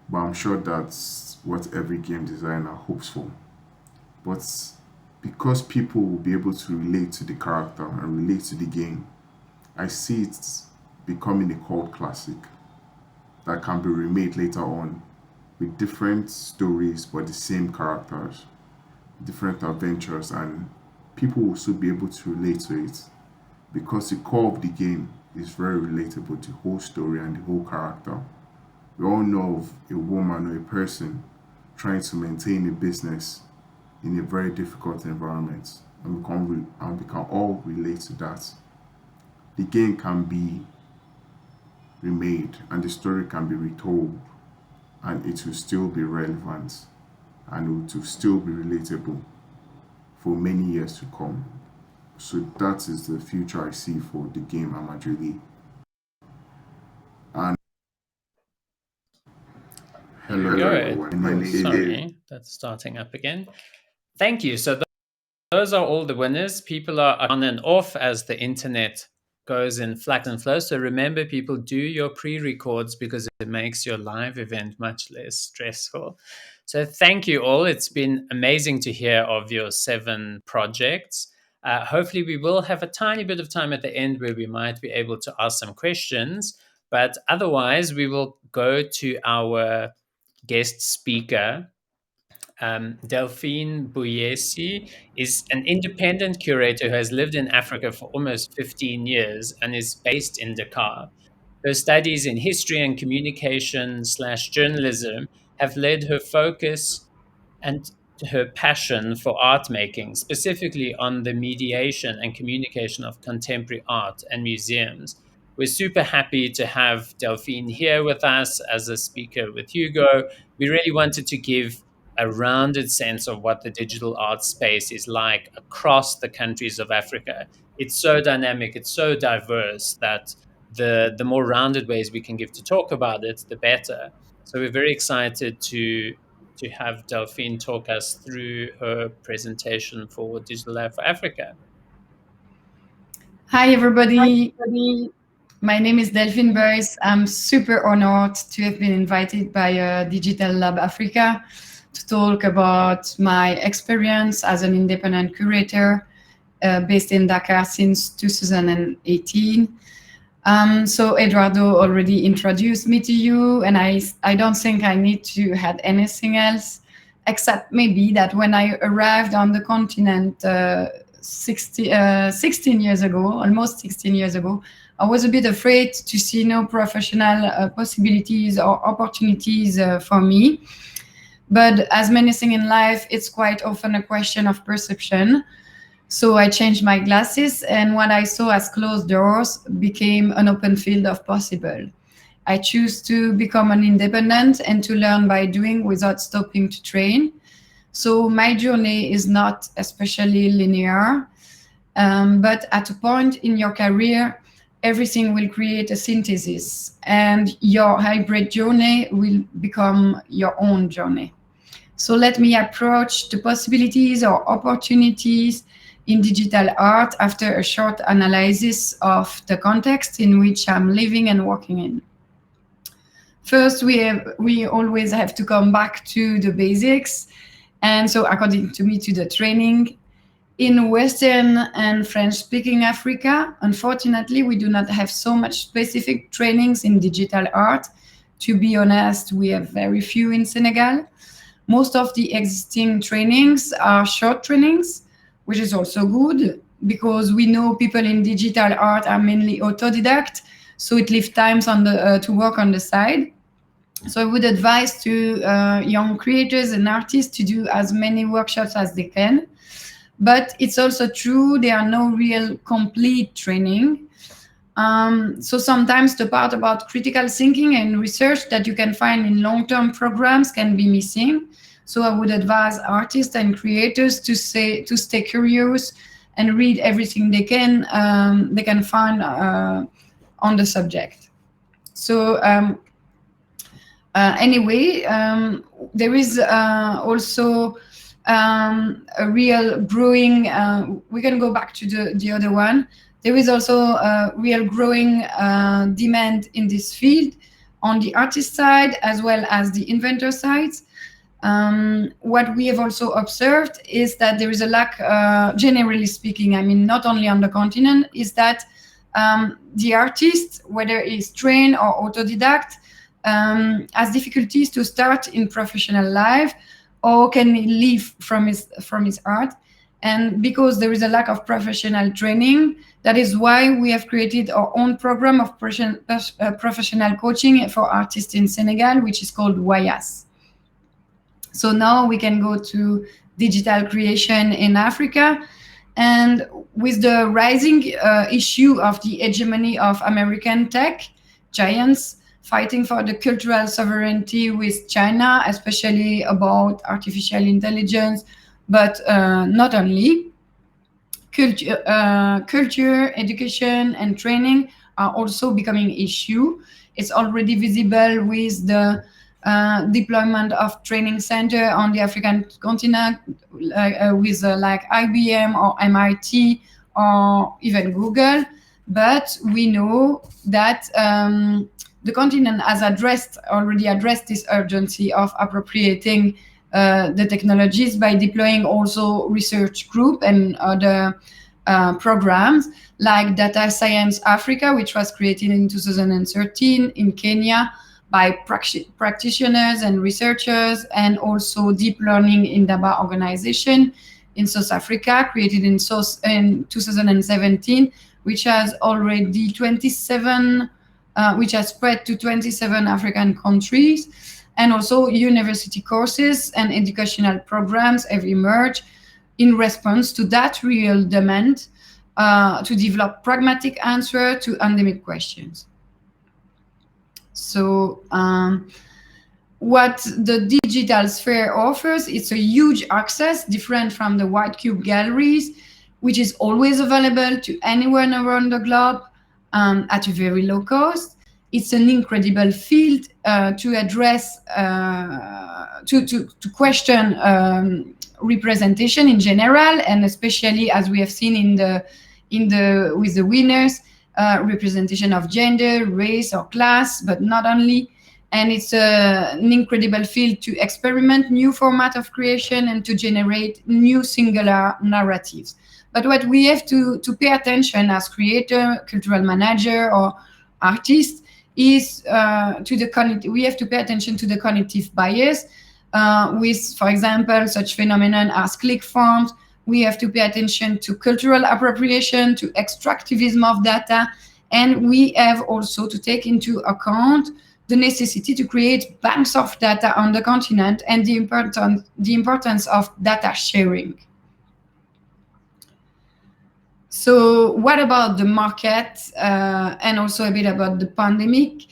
But I'm sure that's what every game designer hopes for. But because people will be able to relate to the character and relate to the game, I see it becoming a cult classic that can be remade later on with different stories but the same characters, different adventures, and people will still be able to relate to it because the core of the game is very relatable, the whole story and the whole character. We all know of a woman or a person trying to maintain a business in a very difficult environment, and we can all relate to that. The game can be remade and the story can be retold, and it will still be relevant and it will still be relatable for many years to come. So that is the future I see for the game Amadrili. And hello everyone. My name is... Sorry, that's starting up again. Thank you. So those are all the winners. People are on and off as the internet goes in flux and flow. So remember, people, do your pre-records because it makes your live event much less stressful. So thank you all. It's been amazing to hear of your 7 projects. Hopefully we will have a tiny bit of time at the end where we might be able to ask some questions. But otherwise, we will go to our guest speaker. Delphine Bouiersie is an independent curator who has lived in Africa for almost 15 years and is based in Dakar. Her studies in history and communication/journalism have led her focus and her passion for art making, specifically on the mediation and communication of contemporary art and museums. We're super happy to have Delphine here with us as a speaker with Hugo. We really wanted to give a rounded sense of what the digital art space is like across the countries of Africa. It's so dynamic, it's so diverse that the more rounded ways we can give to talk about it, the better. So we're very excited to have Delphine talk us through her presentation for Digital Lab for Africa. Hi, everybody. My name is Delphine Bouiersie. I'm super honored to have been invited by Digital Lab Africa to talk about my experience as an independent curator based in Dakar since 2018. So Eduardo already introduced me to you, and I don't think I need to add anything else, except maybe that when I arrived on the continent 16 years ago, almost 16 years ago, I was a bit afraid to see no professional possibilities or opportunities for me. But as many things in life, it's quite often a question of perception. So I changed my glasses, and what I saw as closed doors became an open field of possible. I choose to become an independent and to learn by doing without stopping to train. So my journey is not especially linear, but at a point in your career, everything will create a synthesis, and your hybrid journey will become your own journey. So let me approach the possibilities or opportunities in digital art after a short analysis of the context in which I'm living and working in. First, we always have to come back to the basics. And so according to me, to the training. In Western and French-speaking Africa, unfortunately, we do not have so much specific trainings in digital art. To be honest, we have very few in Senegal. Most of the existing trainings are short trainings, which is also good because we know people in digital art are mainly autodidact, so it leaves times to work on the side. So I would advise to young creators and artists to do as many workshops as they can. But it's also true there are no real complete training. So sometimes the part about critical thinking and research that you can find in long-term programs can be missing. So I would advise artists and creators to stay curious and read everything they can find on the subject. So anyway, there is also a real growing. We can go back to the other one. There is also a real growing demand in this field on the artist side as well as the inventor side. What we have also observed is that there is a lack, generally speaking, I mean, not only on the continent, is that the artist, whether he's trained or autodidact, has difficulties to start in professional life or can live from his art. And because there is a lack of professional training, that is why we have created our own program of professional coaching for artists in Senegal, which is called WAYAS. So now we can go to digital creation in Africa. And with the rising issue of the hegemony of American tech giants fighting for the cultural sovereignty with China, especially about artificial intelligence, but not only, culture, education, and training are also becoming issue. It's already visible with the deployment of training center on the African continent, with like IBM or MIT or even Google. But we know that the continent has already addressed this urgency of appropriating the technologies by deploying also research group and other programs like Data Science Africa, which was created in 2013 in Kenya by practitioners and researchers, and also Deep Learning in Daba organization in South Africa, created in 2017, which has already 27, which has spread to 27 African countries. And also university courses and educational programs have emerged in response to that real demand to develop pragmatic answers to endemic questions. So what the digital sphere offers, it's a huge access, different from the white cube galleries, which is always available to anyone around the globe at a very low cost. It's an incredible field to address, to question representation in general, and especially as we have seen with the winners, representation of gender, race, or class, but not only. And it's an incredible field to experiment new format of creation and to generate new singular narratives. But what we have to pay attention as creator, cultural manager, or artist is we have to pay attention to the cognitive bias with, for example, such phenomenon as click farms. We have to pay attention to cultural appropriation, to extractivism of data, and we have also to take into account the necessity to create banks of data on the continent and the importance of data sharing. So what about the market and also a bit about the pandemic?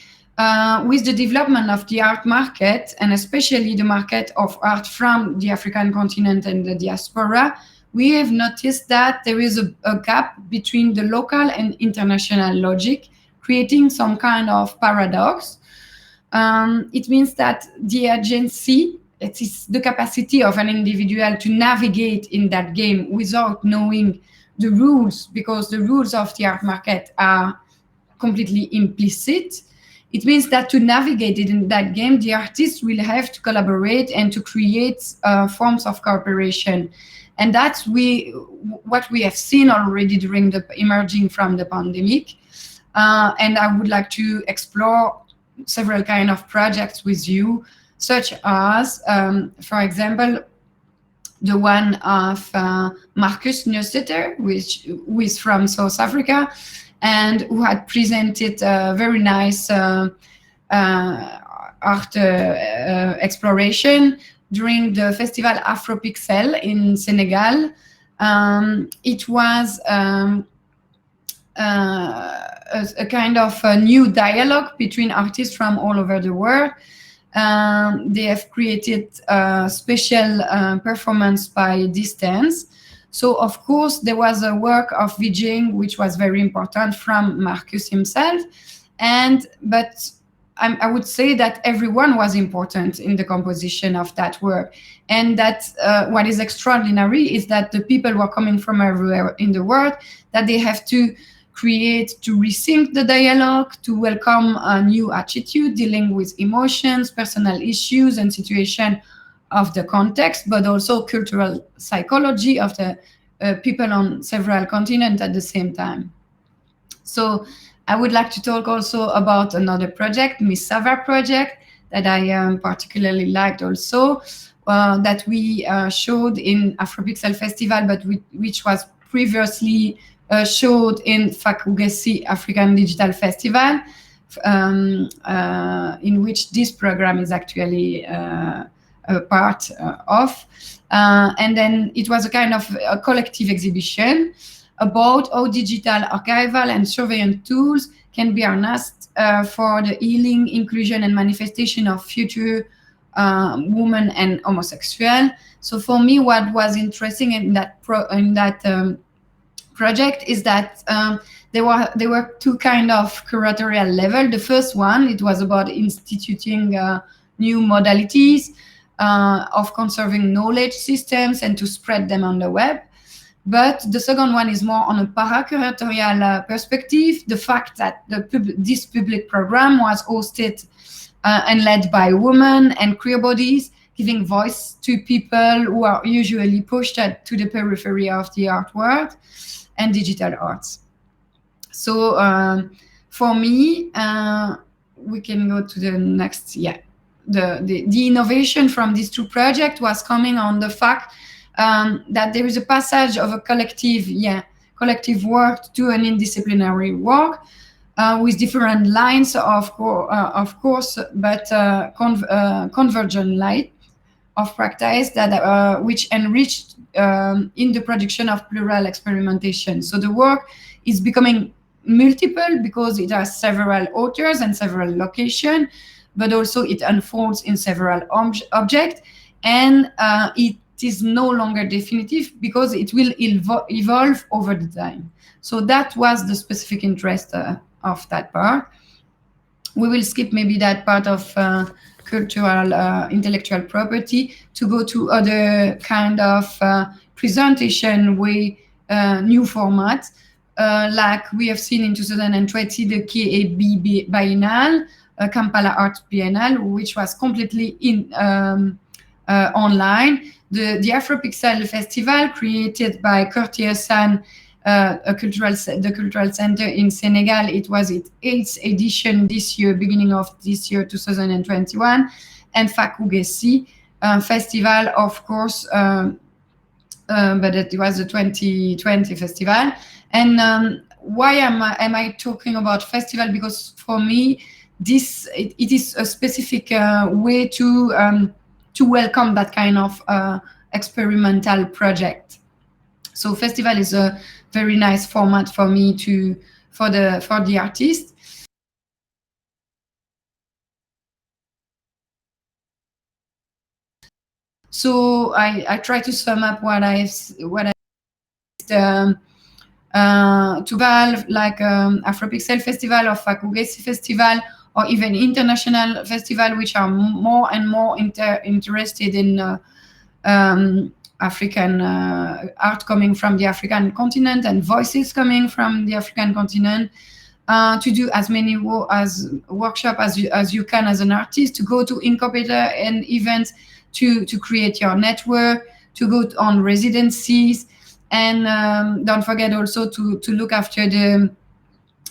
With the development of the art market, and especially the market of art from the African continent and the diaspora, we have noticed that there is a gap between the local and international logic, creating some kind of paradox. It means that the agency, it is the capacity of an individual to navigate in that game without knowing the rules, because the rules of the art market are completely implicit. It means that to navigate it in that game, the artists will have to collaborate and to create forms of cooperation. And that's what we have seen already during the emerging from the pandemic. And I would like to explore several kind of projects with you, such as, for example, the one of Marcus Neustetter, who is from South Africa, and who had presented a very nice art exploration during the festival Afropixel in Senegal. It was a kind of a new dialogue between artists from all over the world. They have created a special performance by distance. So of course there was a work of VJing which was very important from Marcus himself, but I would say that everyone was important in the composition of that work, and that what is extraordinary is that the people were coming from everywhere in the world, that they have to create, to rethink the dialogue, to welcome a new attitude dealing with emotions, personal issues and situation of the context, but also cultural psychology of the people on several continents at the same time. So I would like to talk also about another project, Miss Sava project, that I particularly liked also, that we showed in Afropixel Festival, but which was previously showed in Fakugesi African Digital Festival, in which this program is actually a part of. And then it was a kind of a collective exhibition about how digital archival and surveillance tools can be harnessed for the healing, inclusion, and manifestation of future women and homosexual. So for me, what was interesting in that project is that there were two kind of curatorial level. The first one, it was about instituting new modalities of conserving knowledge systems and to spread them on the web. But the second one is more on a para-curatorial perspective. The fact that this public program was hosted and led by women and queer bodies, giving voice to people who are usually pushed to the periphery of the art world and digital arts. So for me, we can go to the next, the innovation from these two projects was coming on the fact that there is a passage of a collective work to an interdisciplinary work with different lines, of course, but convergent line of practice that which enriched in the production of plural experimentation. So the work is becoming multiple because it has several authors and several locations, but also it unfolds in several objects, and it is no longer definitive because it will evolve over the time. So that was the specific interest of that part. We will skip maybe that part of cultural intellectual property to go to other kind of presentation way, new formats, like we have seen in 2020 the KAB Biennale, Kampala Art Biennale, which was completely online. The Afropixel Festival, created by Curti Hassan, the Cultural Center in Senegal. It was its 8th edition this year, beginning of this year, 2021. And Fakugesi Festival, of course, but it was the 2020 festival. And why am I talking about festival? Because for me, it is a specific way to welcome that kind of experimental project. So festival is a very nice format for me for the artist. So I try to sum up what I to Val, like Afropixel Festival or Fakugesi Festival, or even international festival, which are more and more interested in African art coming from the African continent and voices coming from the African continent, to do as many workshops as you can as an artist, to go to incubator and events, to create your network, to go on residencies, and don't forget also to look after the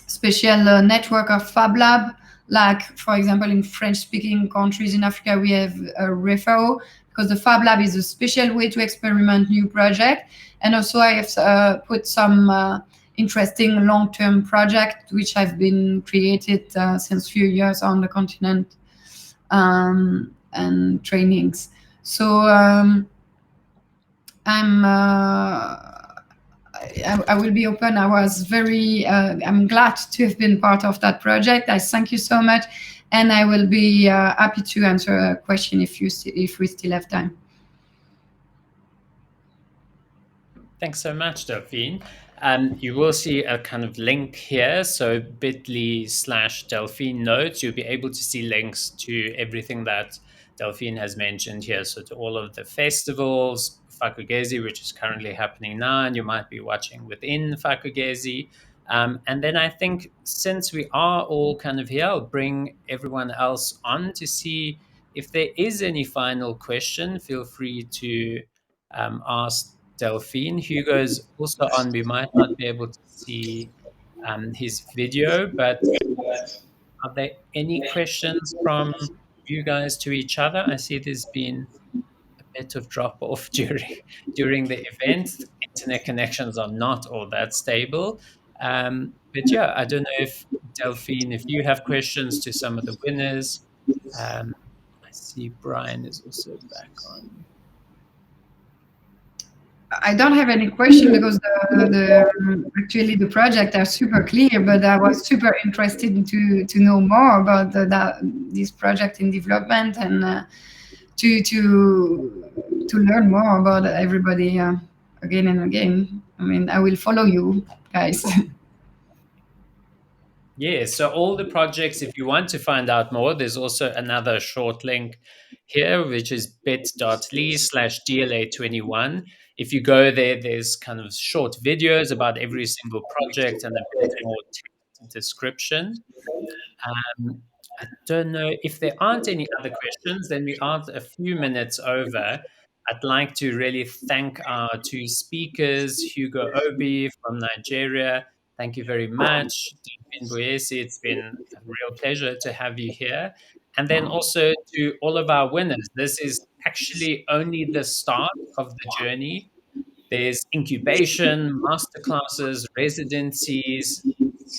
special network of Fab Lab. Like, for example, in French-speaking countries in Africa, we have REFAO, because the Fab Lab is a special way to experiment new projects. And also I have put some interesting long-term projects which have been created since few years on the continent, and trainings. So I will be open. I was very, I'm glad to have been part of that project. I thank you so much. And I will be happy to answer a question if we still have time. Thanks so much, Delphine. You will see a kind of link here. So bit.ly/Delphine notes, you'll be able to see links to everything that Delphine has mentioned here. So to all of the festivals, Fakugesi, which is currently happening now, and you might be watching within Fakugesi. And then I think since we are all kind of here, I'll bring everyone else on to see if there is any final question. Feel free to ask Delphine. Hugo's also on. We might not be able to see his video, but are there any questions from you guys to each other? I see there's been a bit of drop off during the event. Internet connections are not all that stable. But yeah, I don't know if Delphine, if you have questions to some of the winners. I see Brian is also back on. I don't have any question because actually the project are super clear, but I was super interested to know more about this project in development and to learn more about everybody again and again. I mean, I will follow you guys. Yeah, so all the projects, if you want to find out more, there's also another short link here, which is bit.ly/DLA21. If you go there, there's kind of short videos about every single project and a bit more text description. I don't know if there aren't any other questions, then we are a few minutes over. I'd like to really thank our two speakers, Hugo Obi from Nigeria. Thank you very much. Delphine Bouiersie, it's been a real pleasure to have you here. And then also to all of our winners. This is actually only the start of the journey. There's incubation, masterclasses, residencies,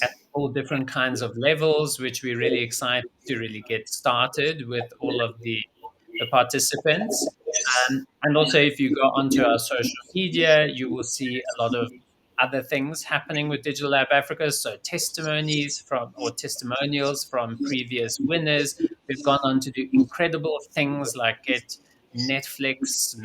at all different kinds of levels, which we're really excited to really get started with all of the participants. And also, if you go onto our social media, you will see a lot of other things happening with Digital Lab Africa. So testimonials from previous winners. We've gone on to do incredible things like get Netflix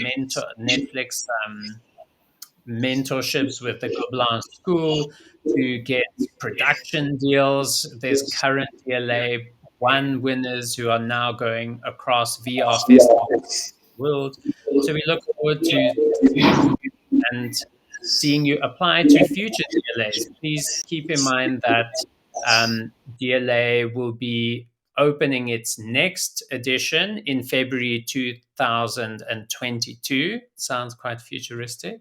mentorships with the Gobelin School to get production deals. There's current DLA1 winners who are now going across VR festivals in the world. So we look forward to seeing you and seeing you apply to future DLAs. Please keep in mind that DLA will be opening its next edition in February 2022. Sounds quite futuristic.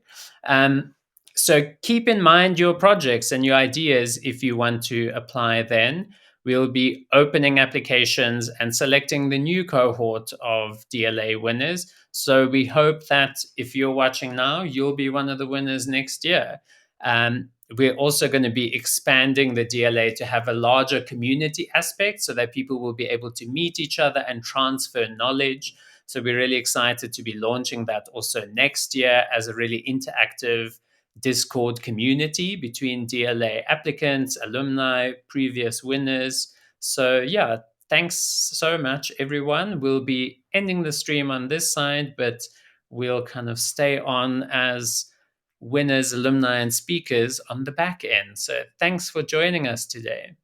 So keep in mind your projects and your ideas if you want to apply then. We'll be opening applications and selecting the new cohort of DLA winners. So we hope that if you're watching now, you'll be one of the winners next year. We're also going to be expanding the DLA to have a larger community aspect so that people will be able to meet each other and transfer knowledge. So we're really excited to be launching that also next year as a really interactive Discord community between DLA applicants, alumni, previous winners. So yeah, thanks so much, everyone. We'll be ending the stream on this side, but we'll kind of stay on as winners, alumni, and speakers on the back end. So thanks for joining us today.